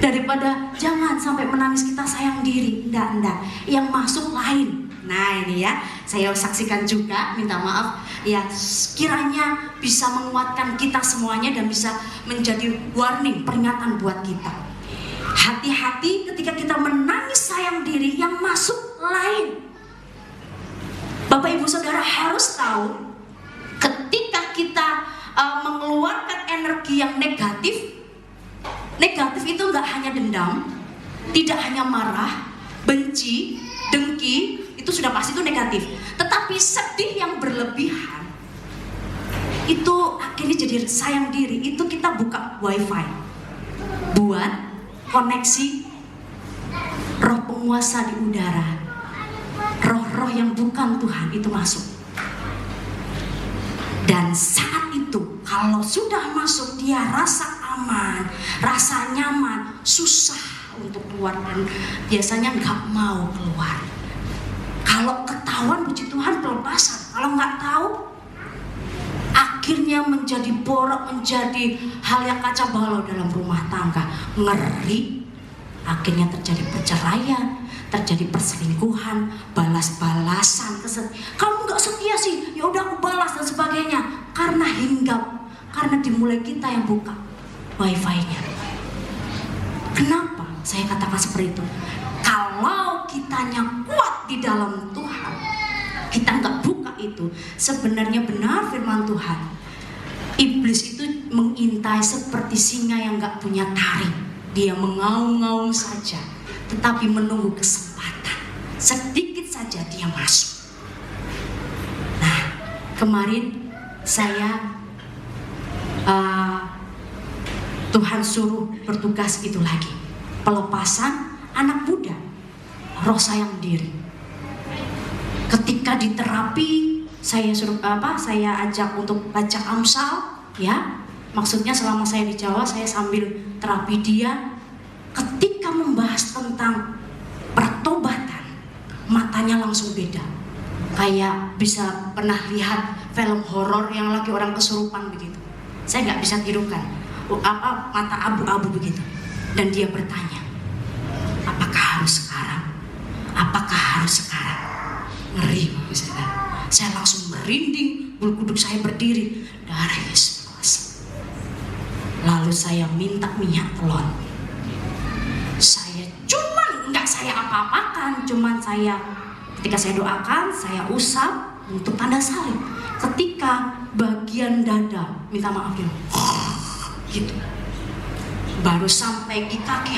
Speaker 3: Daripada jangan sampai menangis kita sayang diri, enggak, yang masuk lain. Nah ini ya, saya saksikan juga, minta maaf ya, kiranya bisa menguatkan kita semuanya dan bisa menjadi warning, peringatan buat kita. Hati-hati ketika kita menangis sayang diri, yang masuk lain. Bapak Ibu Saudara harus tahu, ketika kita mengeluarkan energi yang negatif itu nggak hanya dendam, tidak hanya marah, benci, dengki, itu sudah pasti itu negatif. Tetapi sedih yang berlebihan itu akhirnya jadi sayang diri. Itu kita buka wifi buat koneksi roh penguasa di udara, roh-roh yang bukan Tuhan itu masuk. Dan saat itu kalau sudah masuk, dia rasa aman, rasa nyaman, susah untuk keluar, dan biasanya nggak mau keluar. Kalau ketahuan, puji Tuhan pelepasan. Kalau nggak tahu, akhirnya menjadi borok, menjadi hal yang kacau balau dalam rumah tangga. Ngeri, akhirnya terjadi perceraian, terjadi perselingkuhan, balas-balasan, kamu nggak setia sih, ya udah aku balas dan sebagainya. Karena hinggap, karena dimulai kita yang buka wifi-nya. Kenapa saya katakan seperti itu? Kalau kitanya kuat di dalam Tuhan, kita nggak buka itu. Sebenarnya benar firman Tuhan, iblis itu mengintai seperti singa yang gak punya taring. Dia mengaum-ngaum saja, tetapi menunggu kesempatan. Sedikit saja dia masuk. Nah, kemarin saya Tuhan suruh bertugas itu lagi, pelepasan anak muda, roh sayang diri. Ketika di terapi, saya ajak untuk baca Amsal, ya. Maksudnya selama saya di Jawa, saya sambil terapi dia. Ketika membahas tentang pertobatan, matanya langsung beda. Kayak bisa pernah lihat film horor yang lagi orang kesurupan begitu. Saya nggak bisa tirukan, mata abu-abu begitu. Dan dia bertanya, apakah harus sekarang? Apakah harus sekarang? Ngeri, saudara. Saya langsung merinding, bulu kuduk saya berdiri. Darah Yesus. Lalu saya minta minyak telon. Saya enggak saya apa-apakan, cuman ketika saya doakan, saya usap untuk tanda salib. Ketika bagian dada, minta maaf ya, gitu. Baru sampai di kaki,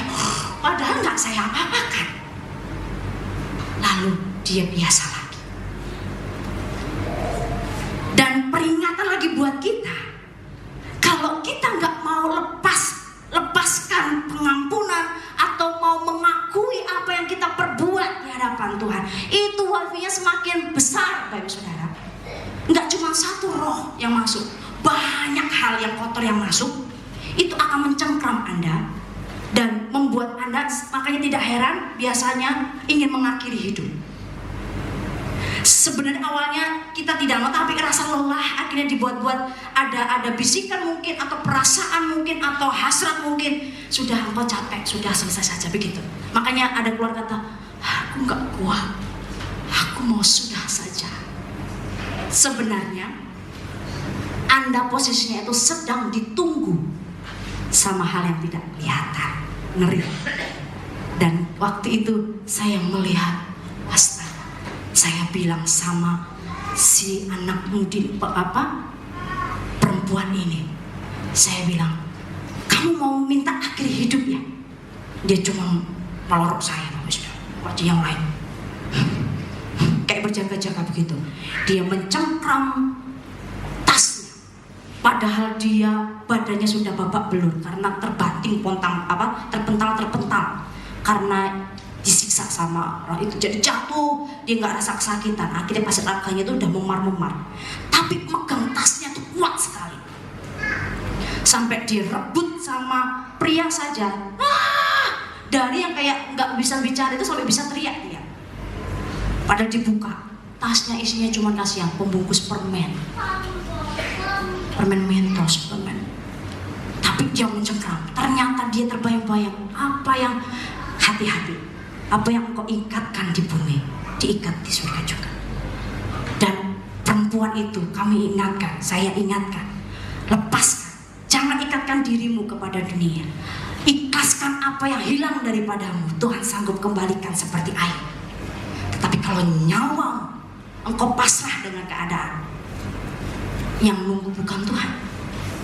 Speaker 3: padahal enggak saya apa-apakan. Lalu dia biasa lagi. Dan peringatan lagi buat kita, kalau kita nggak mau lepaskan pengampunan atau mau mengakui apa yang kita perbuat di hadapan Tuhan, itu wifi-nya semakin besar, Bapak Saudara. Nggak cuma satu roh yang masuk, banyak hal yang kotor yang masuk, itu akan mencengkram Anda dan membuat Anda, makanya tidak heran biasanya ingin mengakhiri hidup. Sebenarnya awalnya kita tidak mau, tapi rasa lelah akhirnya dibuat-buat, ada bisikan mungkin, atau perasaan mungkin, atau hasrat mungkin. Sudah, engkau capek, sudah selesai saja begitu. Makanya ada keluar kata, aku nggak kuat, aku mau sudah saja. Sebenarnya Anda posisinya itu sedang ditunggu sama hal yang tidak kelihatan, ngeri. Dan waktu itu saya melihat, astaga. Saya bilang sama si anak mudi perempuan ini, saya bilang, kamu mau minta akhir hidup ya? Dia cuma melorok saya, wajah yang lain, kayak berjaga-jaga begitu. Dia mencengkram tasnya, padahal dia badannya sudah babak belur karena terbanting terpental karena disiksa sama roh itu, jadi jatuh, dia nggak rasa kesakitan. Akhirnya pas raganya itu udah memar-memar, tapi megang tasnya tuh kuat sekali, sampai direbut sama pria saja. Dari yang kayak nggak bisa bicara itu sampai bisa teriak dia. Padahal dibuka, tasnya isinya cuma kasih yang pembungkus permen Mentos, tapi dia mencengkram. Ternyata dia terbayang-bayang apa yang hati-hati. Apa yang engkau ikatkan di bumi, diikat di surga juga. Dan perempuan itu kami ingatkan, saya ingatkan, lepaskan, jangan ikatkan dirimu kepada dunia. Ikhlaskan apa yang hilang daripadamu, Tuhan sanggup kembalikan seperti air. Tetapi kalau nyawa engkau pasrah dengan keadaan, yang nunggu bukan Tuhan,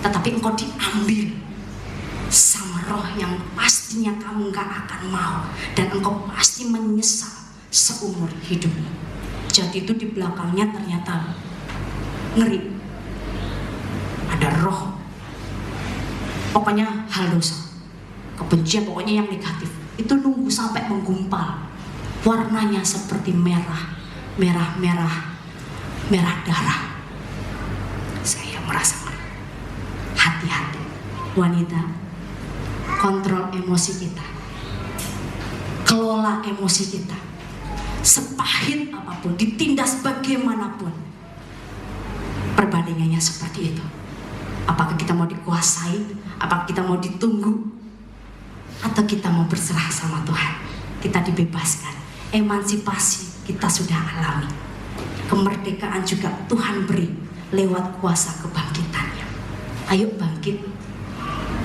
Speaker 3: tetapi engkau diambil sama roh yang pastinya kamu gak akan mau, dan engkau pasti menyesal seumur hidupmu. Jadi itu di belakangnya ternyata ngeri, ada roh, pokoknya hal dosa, kebencian, pokoknya yang negatif itu nunggu sampai menggumpal. Warnanya seperti merah darah. Saya merasa ngeri. Hati-hati wanita, kontrol emosi kita, kelola emosi kita. Sepahit apapun, ditindas bagaimanapun, perbandingannya seperti itu. Apakah kita mau dikuasai, apakah kita mau ditunggu, atau kita mau berserah sama Tuhan? Kita dibebaskan, emansipasi kita sudah alami, kemerdekaan juga Tuhan beri lewat kuasa kebangkitannya. Ayo bangkit.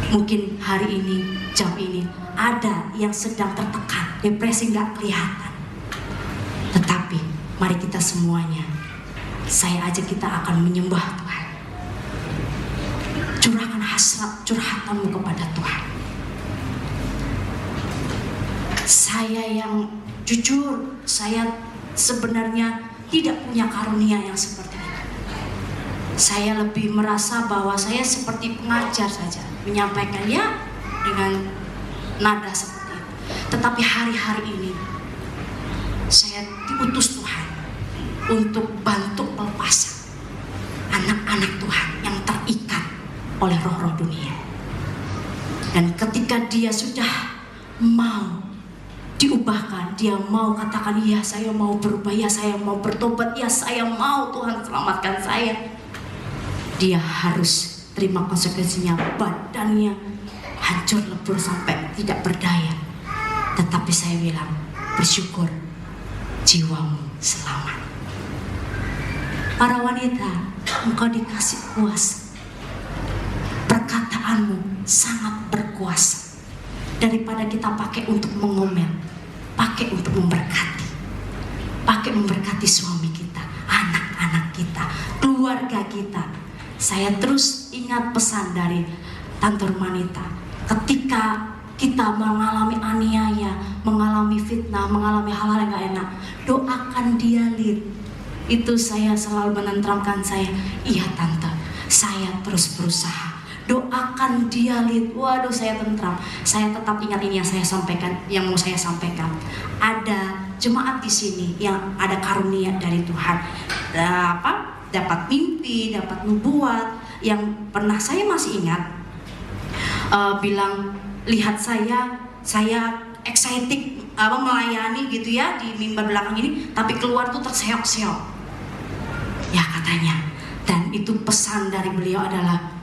Speaker 3: Mungkin hari ini, jam ini, ada yang sedang tertekan, depresi gak kelihatan. Tetapi mari kita semuanya, saya ajak kita akan menyembah Tuhan. Curahkan hasrat curhatanmu kepada Tuhan. Saya yang jujur, saya sebenarnya tidak punya karunia yang seperti itu. Saya lebih merasa bahwa saya seperti pengajar saja, menyampaikannya dengan nada seperti itu. Tetapi hari-hari ini saya diutus Tuhan untuk bantu pelepasan anak-anak Tuhan yang terikat oleh roh-roh dunia. Dan ketika dia sudah mau diubahkan, dia mau katakan, ya saya mau berubah, ya saya mau bertobat, ya saya mau Tuhan selamatkan saya, dia harus terima konsekuensinya. Badannya hancur lebur sampai tidak berdaya. Tetapi saya bilang, bersyukur jiwamu selamat. Para wanita, engkau dikasih kuasa. Perkataanmu sangat berkuasa. Daripada kita pakai untuk mengomel, pakai untuk memberkati. Pakai memberkati suami kita, anak-anak kita, keluarga kita. Saya terus ingat pesan dari Tante Rumanita. Ketika kita mengalami aniaya, mengalami fitnah, mengalami hal-hal yang gak enak, doakan dia, Lid. Itu saya selalu menenteramkan saya. Iya Tante, saya terus berusaha. Doakan dia, Lid. Waduh, saya tentram. Saya tetap ingat ini yang saya sampaikan, yang mau saya sampaikan. Ada jemaat di sini yang ada karunia dari Tuhan. Dapat mimpi, dapat nubuat. Yang pernah saya masih ingat, bilang, lihat saya excited melayani gitu ya di mimbar belakang ini, tapi keluar tuh terseok-seok. Ya katanya. Dan itu pesan dari beliau adalah,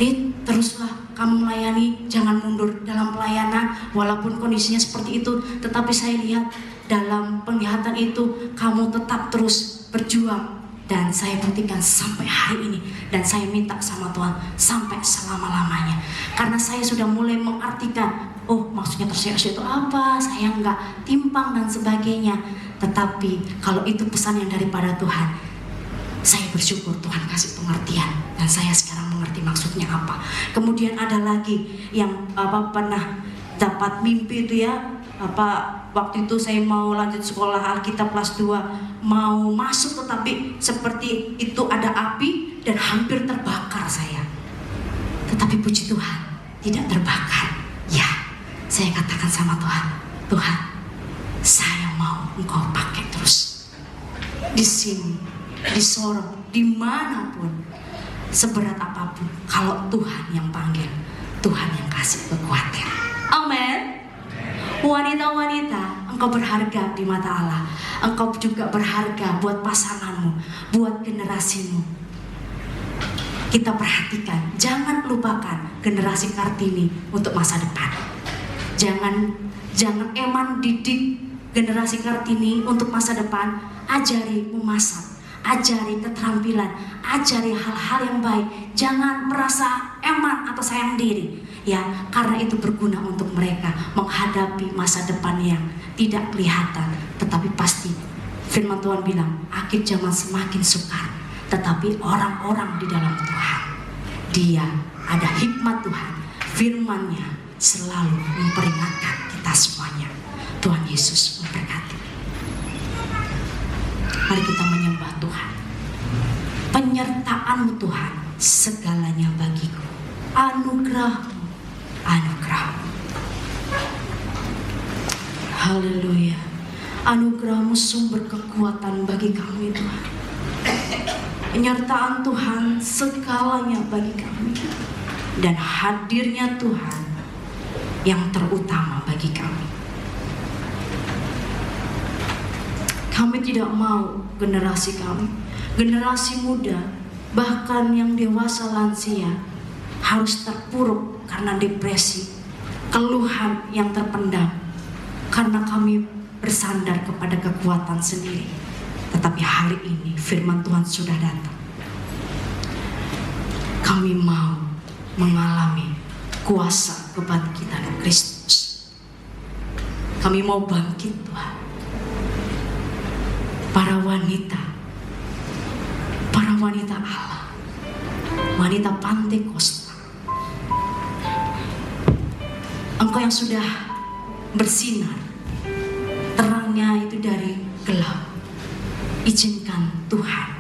Speaker 3: Lid, teruslah kamu melayani, jangan mundur dalam pelayanan walaupun kondisinya seperti itu. Tetapi saya lihat dalam penglihatan itu kamu tetap terus berjuang. Dan saya buktikan sampai hari ini. Dan saya minta sama Tuhan sampai selama-lamanya. Karena saya sudah mulai mengartikan, oh maksudnya terseok-seok itu apa, saya nggak timpang dan sebagainya. Tetapi kalau itu pesan yang daripada Tuhan, saya bersyukur Tuhan kasih pengertian. Dan saya sekarang mengerti maksudnya apa. Kemudian ada lagi yang pernah dapat mimpi itu ya, waktu itu saya mau lanjut sekolah Alkitab kelas 2, mau masuk tetapi seperti itu ada api dan hampir terbakar saya. Tetapi puji Tuhan tidak terbakar. Ya, saya katakan sama Tuhan, Tuhan, saya mau Engkau pakai terus di sini, di Sorong, dimanapun, seberat apapun. Kalau Tuhan yang panggil, Tuhan yang kasih kekuatan. Amin. Wanita-wanita, engkau berharga di mata Allah. Engkau juga berharga buat pasanganmu, buat generasimu. Kita perhatikan, jangan lupakan generasi Kartini untuk masa depan. Jangan eman didik generasi Kartini untuk masa depan. Ajari memasak, ajari keterampilan, ajari hal-hal yang baik. Jangan merasa eman atau sayang diri. Ya, karena itu berguna untuk mereka menghadapi masa depan yang tidak kelihatan, tetapi pasti firman Tuhan bilang akhir zaman semakin sukar, tetapi orang-orang di dalam Tuhan, dia ada hikmat Tuhan, firman-Nya selalu memperingatkan kita semuanya. Tuhan Yesus memberkati. Mari kita menyembah Tuhan. Penyertaan-Mu Tuhan segalanya bagiku. Anugerah-Mu. Haleluya. Anugerah-Mu sumber kekuatan bagi kami Tuhan. Penyertaan Tuhan segalanya bagi kami. Dan hadirnya Tuhan yang terutama bagi kami. Kami tidak mau generasi kami, generasi muda, bahkan yang dewasa lansia harus terpuruk karena depresi, keluhan yang terpendam, karena kami bersandar kepada kekuatan sendiri. Tetapi hari ini firman Tuhan sudah datang. Kami mau mengalami kuasa kebangkitan Kristus. Kami mau bangkit Tuhan. Para wanita Allah, wanita Pantekosta, Engkau yang sudah bersinar, terangnya itu dari gelap. Izinkan Tuhan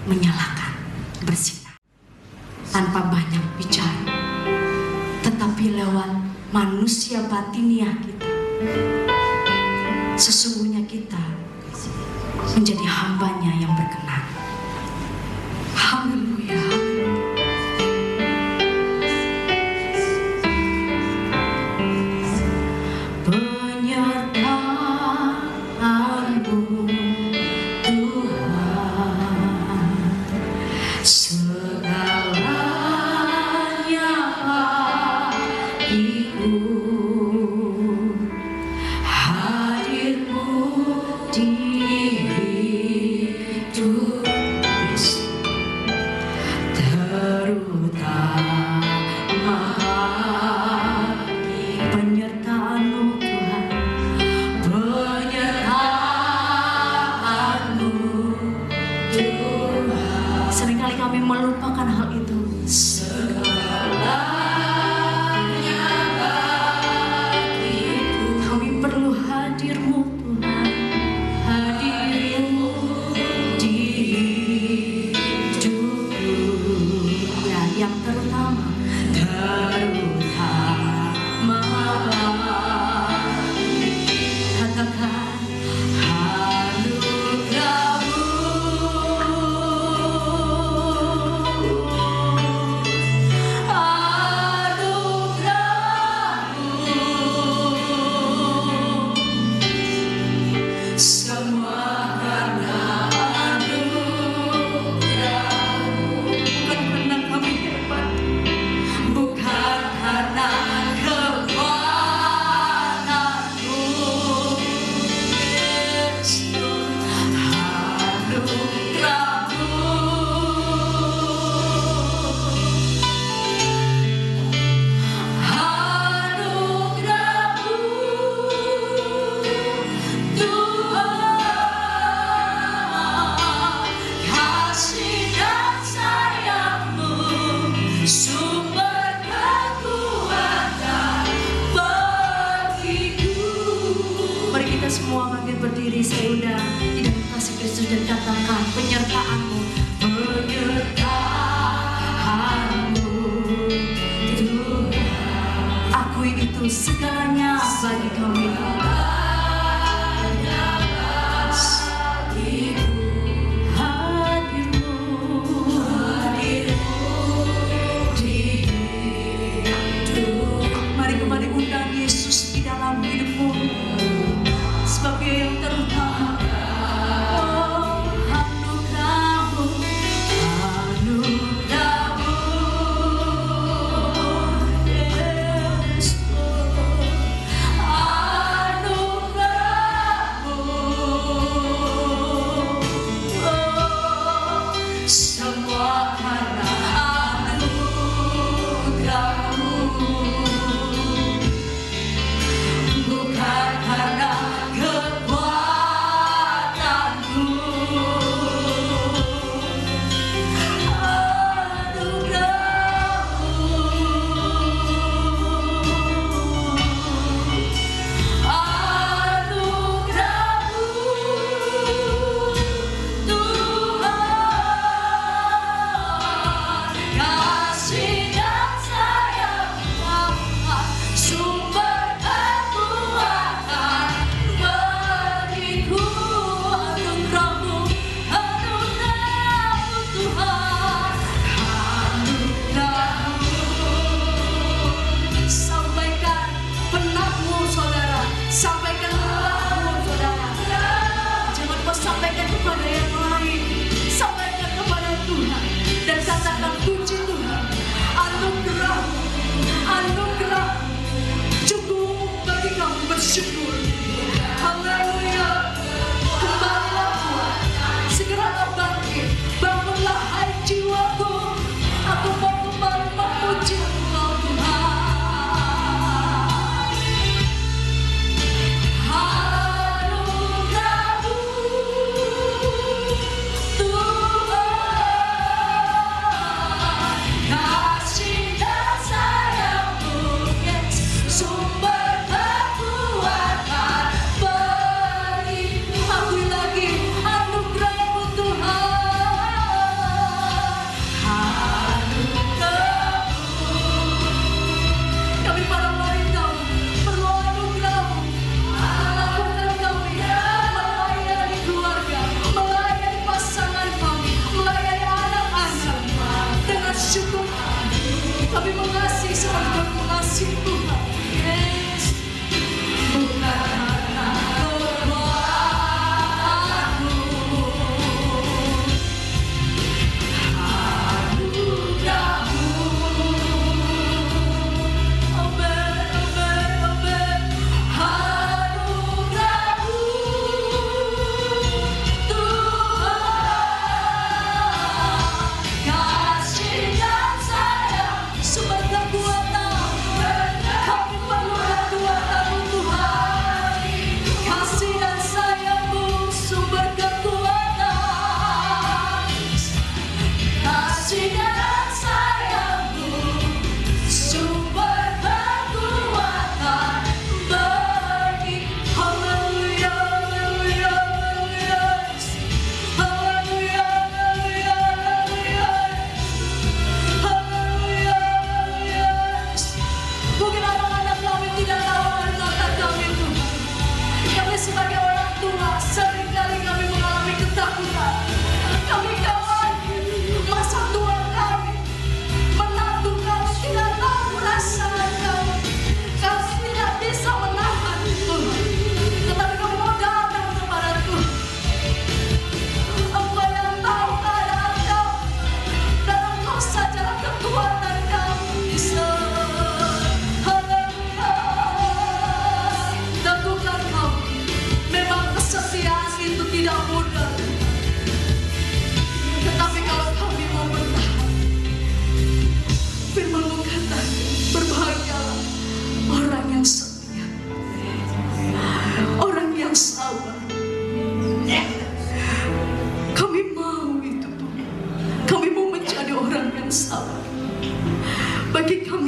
Speaker 3: menyalakan, bersinar tanpa banyak bicara, tetapi lewat manusia batiniah kita, sesungguhnya kita menjadi hambanya yang berkenan. Haleluya. Penyertaanmu Tuhan, segalanya bagiku, hadirmu di hidup terutama penyertaanmu Tuhan, penyertaanmu Tuhan. Seringkali kami melupakan hal itu. Segalanya bagiku, kami perlu hadirmu Tuhan, hadirmu di hidupku, ya, yang terutama katakan anugerahmu, semua karena anugerahmu. Bukan karena kami hebat, bukan karena kekuatanmu, Yesus, anugerahmu, anugerahmu Tuhan, kasih dan sayangmu, sumber kekuatan bagiku. Mari kita semua bangkit berdiri, saya udah tidak kasih Kristus dan katakan penyertaanmu, penyertaanmu Tuhan. Akui itu segalanya bagi kami. Mari kembali undang Yesus di dalam hidupmu sebagai yang terutama. Oh, anugerahmu, anugerahmu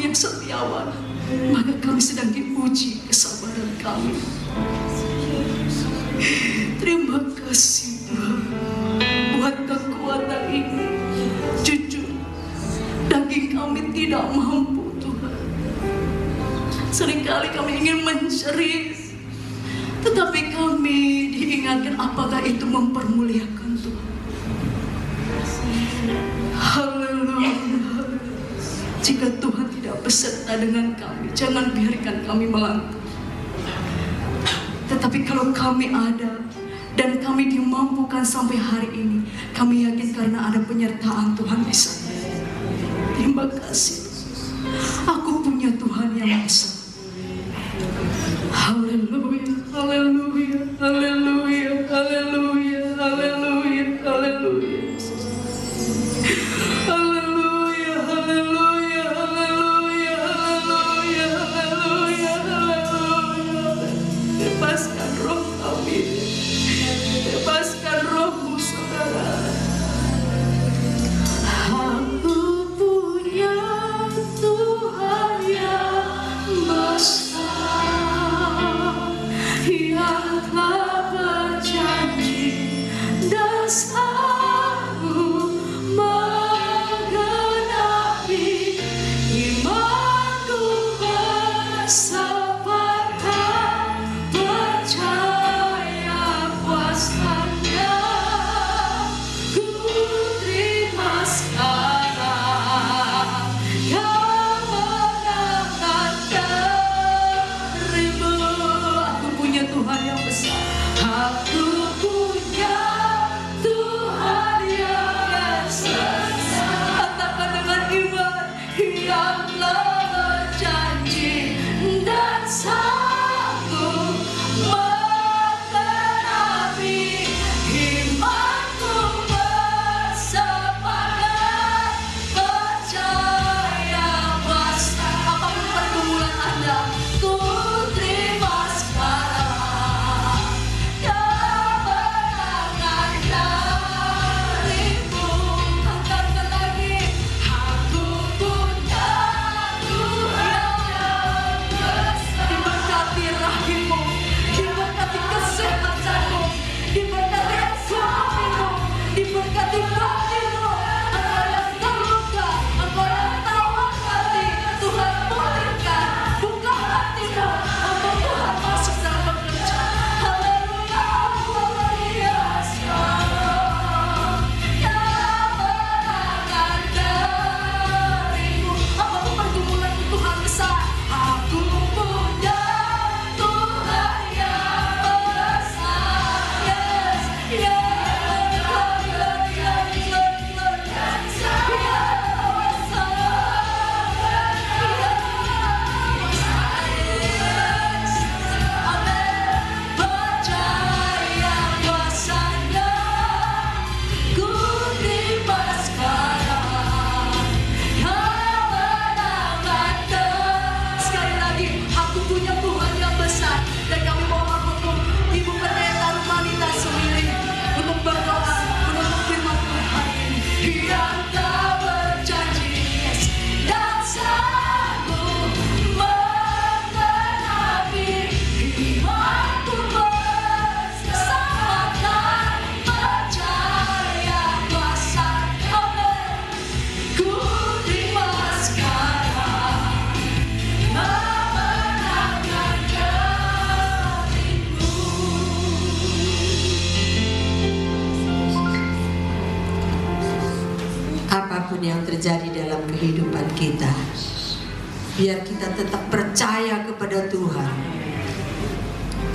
Speaker 3: yang setiawan, maka kami sedang diuji kesabaran kami. Terima kasih Tuhan buat kekuatan ini. Jujur, daging kami tidak mampu Tuhan. Seringkali kami ingin menjerit, tetapi kami diingatkan apakah itu mempermuliakan Tuhan. Haleluya. Jika Tuhan tidak beserta dengan kami, jangan biarkan kami melangkah. Tetapi kalau kami ada dan kami dimampukan sampai hari ini, kami yakin karena ada penyertaan Tuhan di sana. Terima kasih. Aku punya Tuhan yang besar. Haleluya, haleluya, haleluya, haleluya, haleluya, haleluya. Haleluya, haleluya, haleluya, haleluya, haleluya, haleluya. Bebaskan roh kami, bebaskan rohmu saudara. Aku punya Tuhan yang besar, yang telah berjanji dan sanggup menggenapi imanku bersepakat percaya kuasanya. Ku terima sekarang kemenangan darimu. Aku punya Tuhan yang besar. Aku punya Tuhan yang besar. Katakan dengan iman, yang telah berjanji dan sanggup menggenapi imanku bersepakat percaya kuasa. Apapun pergumulan Anda, ku terima sekarang kemenangan darimu. Katakan lagi, aku punya Tuhan yang besar. Diberkati rahimmu, diberkati kesehatanmu, diberkati ekonomimu, diberkati batinmu. Engkau yang terluka, engkau yang tawar hati, Tuhan pulihkan. Buka hatimu untuk Tuhan masuk dalam bekerja. Haleluya, haleluya. Kemenangan darimu. Apapun pergumulanmu, Tuhan besar. Aku punya Tuhan yang besar. Yes, yes, percaya kuasanya. Ku terima sekarang kemenangan. Sekali lagi, aku punya Tuhan yang besar. Dan kami mohon untuk Ibu Pendeta Rumanita Semili untuk berdoa menutup firman Tuhan ini. Yang tak berjanji dan sanggup menggenapi imanku bersepakat percaya kuasa. Amin. Ku terima sekarang kemenangan darimu.
Speaker 5: Apapun yang terjadi dalam kehidupan kita, biar kita tetap percaya kepada Tuhan,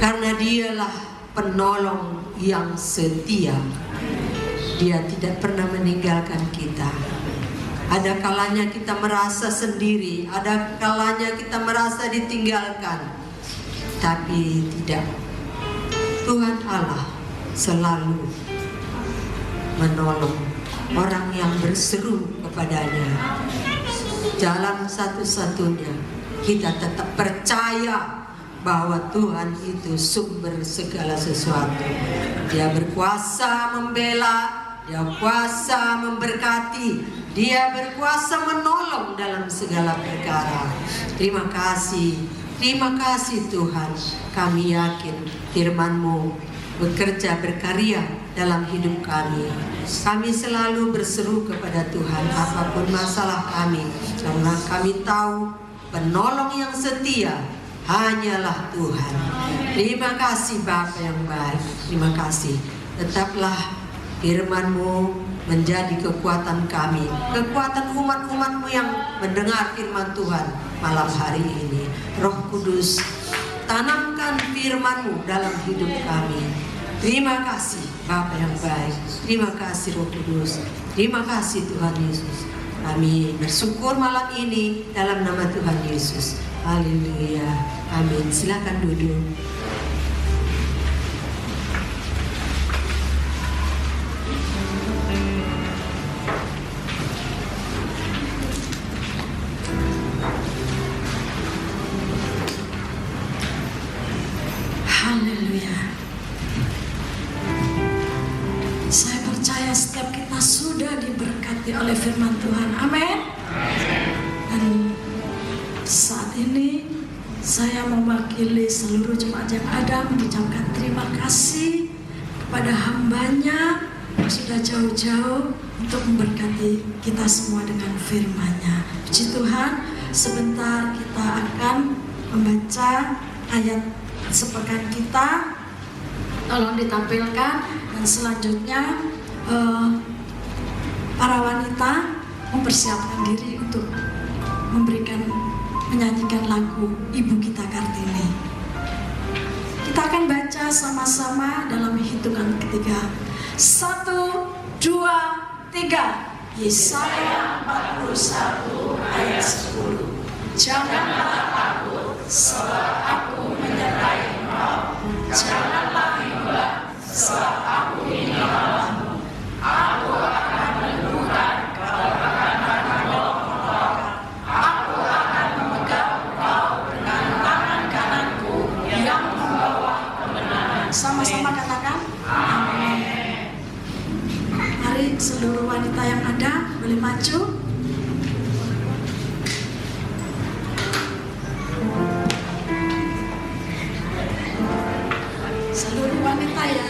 Speaker 5: karena Dialah penolong yang setia. Dia tidak pernah meninggalkan kita. Ada kalanya kita merasa sendiri, ada kalanya kita merasa ditinggalkan, tapi tidak. Tuhan Allah selalu menolong orang yang berseru kepadanya. Jalan satu-satunya kita tetap percaya bahwa Tuhan itu sumber segala sesuatu. Dia berkuasa membela, Dia kuasa memberkati, Dia berkuasa menolong dalam segala perkara. Terima kasih Tuhan. Kami yakin firman-Mu bekerja berkarya dalam hidup kami. Kami selalu berseru kepada Tuhan apapun masalah kami, karena kami tahu penolong yang setia hanyalah Tuhan. Terima kasih Bapa yang baik. Terima kasih. Tetaplah firman-Mu menjadi kekuatan kami, kekuatan umat-umat-Mu yang mendengar firman Tuhan malam hari ini. Roh Kudus, tanamkan firman-Mu dalam hidup kami. Terima kasih Bapa yang baik. Terima kasih Roh Kudus. Terima kasih Tuhan Yesus. Kami bersyukur malam ini dalam nama Tuhan Yesus. Haleluya. Amin. Silakan duduk.
Speaker 1: Haleluya. Saya percaya setiap kita sudah diberkati oleh firman Tuhan. Amin. Dan saat ini saya mewakili seluruh jemaat yang ada mengucapkan terima kasih kepada hambanya yang sudah jauh-jauh untuk memberkati kita semua dengan firman-Nya. Puji Tuhan, sebentar kita akan membaca ayat sepekan kita. Tolong ditampilkan. Dan selanjutnya para wanita mempersiapkan diri untuk menyanyikan lagu Ibu Kita Kartini. Kita akan baca sama-sama dalam hitungan ketiga. 1, 2, 3. Yesaya 41 ayat 10. Janganlah takut, sebab aku menyertai engkau. Janganlah bimbang, sebab aku menolongmu. Aku akan meneguhkan kau akan menolong engkau. Aku akan memegang engkau dengan tangan kananku yang membawa kemenangan. Sama-sama katakan, amin. Mari seluruh wanita yang ada boleh maju. Seluruh wanita ya.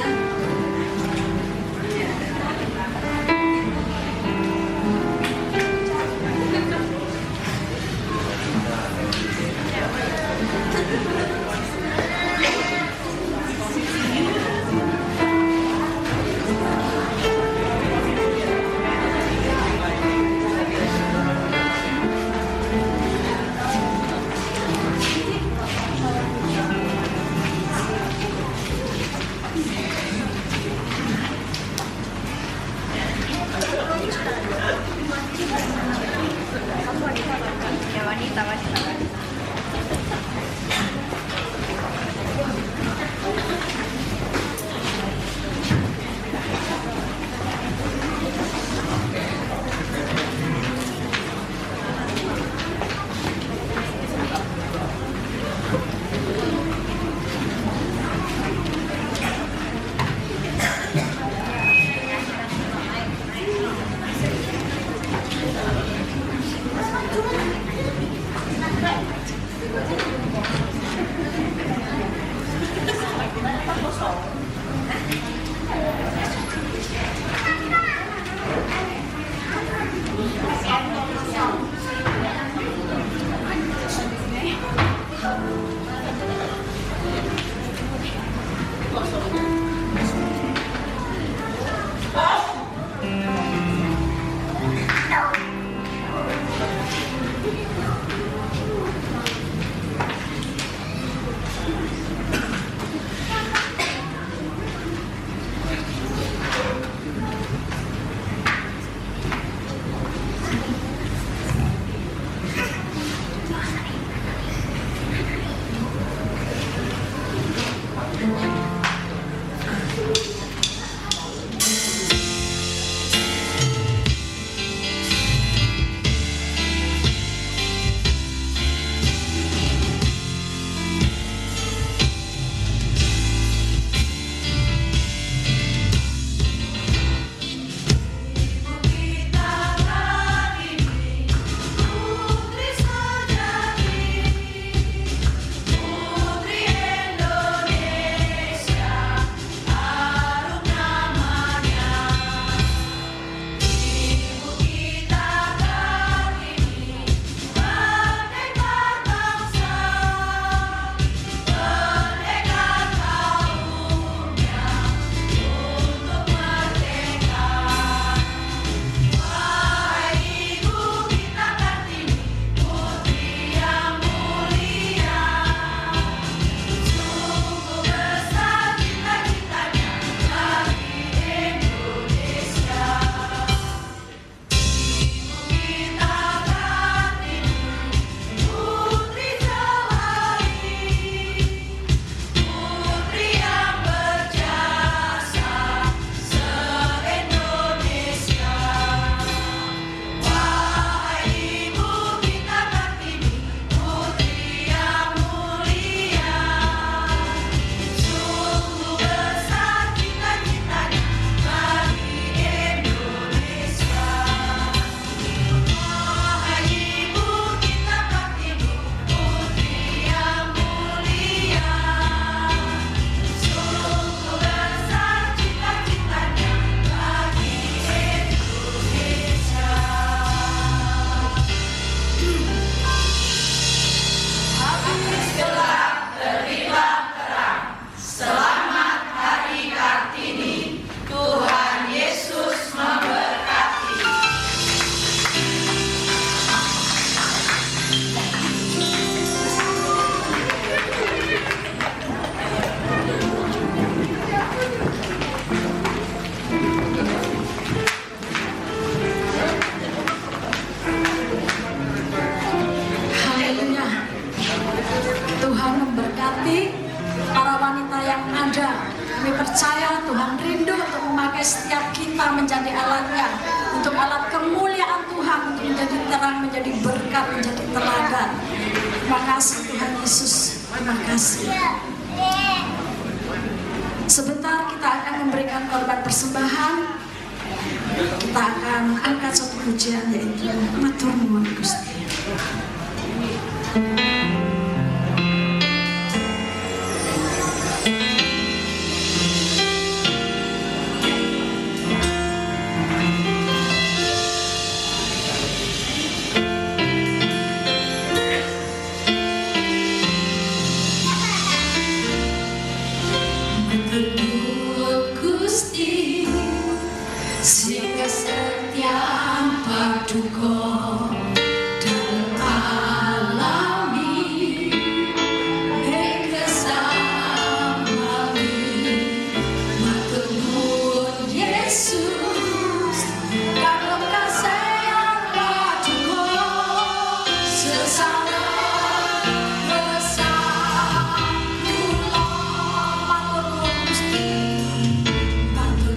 Speaker 1: percaya Tuhan rindu untuk memakai setiap kita menjadi alatnya, untuk alat kemuliaan Tuhan, untuk menjadi terang, menjadi berkat, menjadi teladan. Terima kasih Tuhan Yesus, terima kasih. Sebentar kita akan memberikan korban persembahan. Kita akan angkat satu pujian, yaitu Matur Nuwun Gusti.
Speaker 2: Gusti, sehingga setiap paduka dan alami kesamami matur nuwun Yesus karo kasih yang paduka sesana bersama matur nuwun Gusti. Matur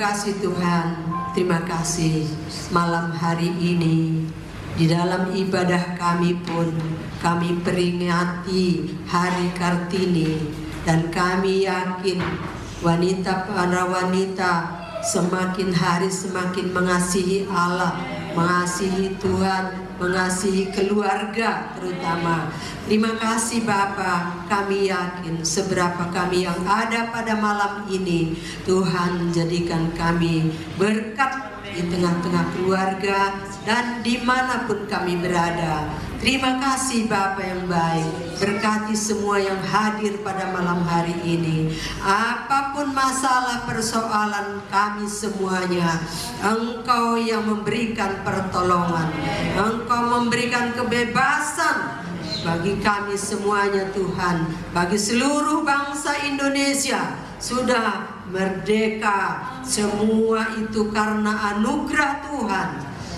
Speaker 5: kasih Tuhan, terima kasih malam hari ini. Di dalam ibadah kami pun kami peringati Hari Kartini, dan kami yakin para wanita semakin hari semakin mengasihi Allah, mengasihi Tuhan, mengasihi keluarga terutama. Terima kasih Bapa, kami yakin seberapa kami yang ada pada malam ini, Tuhan jadikan kami berkat di tengah-tengah keluarga dan dimanapun kami berada. Terima kasih Bapa yang baik, berkati semua yang hadir pada malam hari ini. Apapun masalah persoalan kami semuanya, Engkau yang memberikan pertolongan, Engkau memberikan kebebasan bagi kami semuanya Tuhan. Bagi seluruh bangsa Indonesia sudah merdeka, semua itu karena anugerah Tuhan.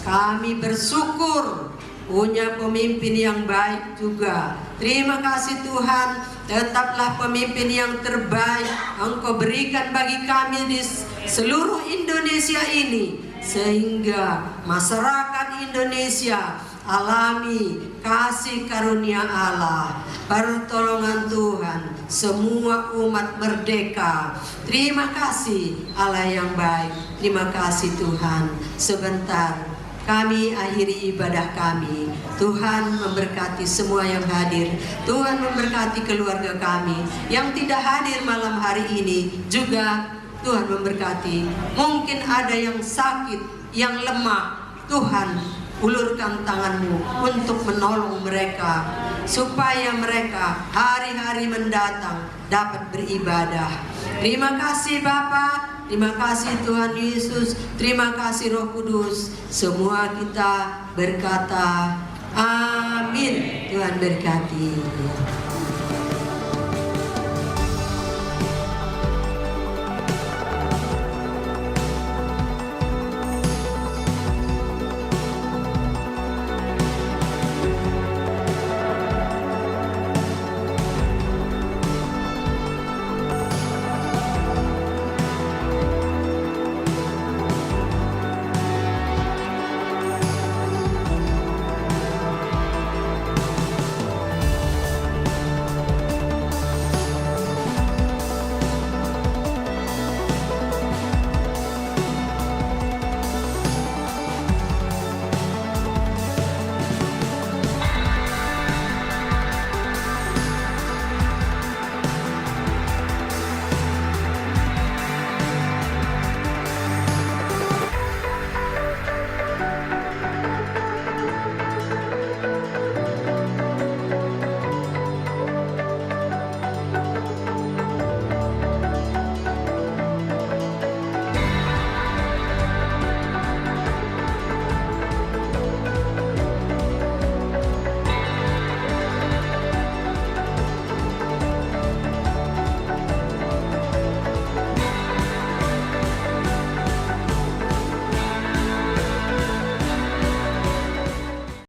Speaker 5: Kami bersyukur punya pemimpin yang baik juga. Terima kasih Tuhan, tetaplah pemimpin yang terbaik Engkau berikan bagi kami di seluruh Indonesia ini, sehingga masyarakat Indonesia alami kasih karunia Allah, pertolongan Tuhan, semua umat merdeka. Terima kasih Allah yang baik, terima kasih Tuhan. Sebentar kami akhiri ibadah kami. Tuhan memberkati semua yang hadir. Tuhan memberkati keluarga kami yang tidak hadir malam hari ini juga. Tuhan memberkati. Mungkin ada yang sakit, yang lemah. Tuhan, ulurkan tangan-Mu untuk menolong mereka, supaya mereka hari-hari mendatang dapat beribadah. Terima kasih Bapa. Terima kasih Tuhan Yesus, terima kasih Roh Kudus. Semua kita berkata amin. Tuhan berkati.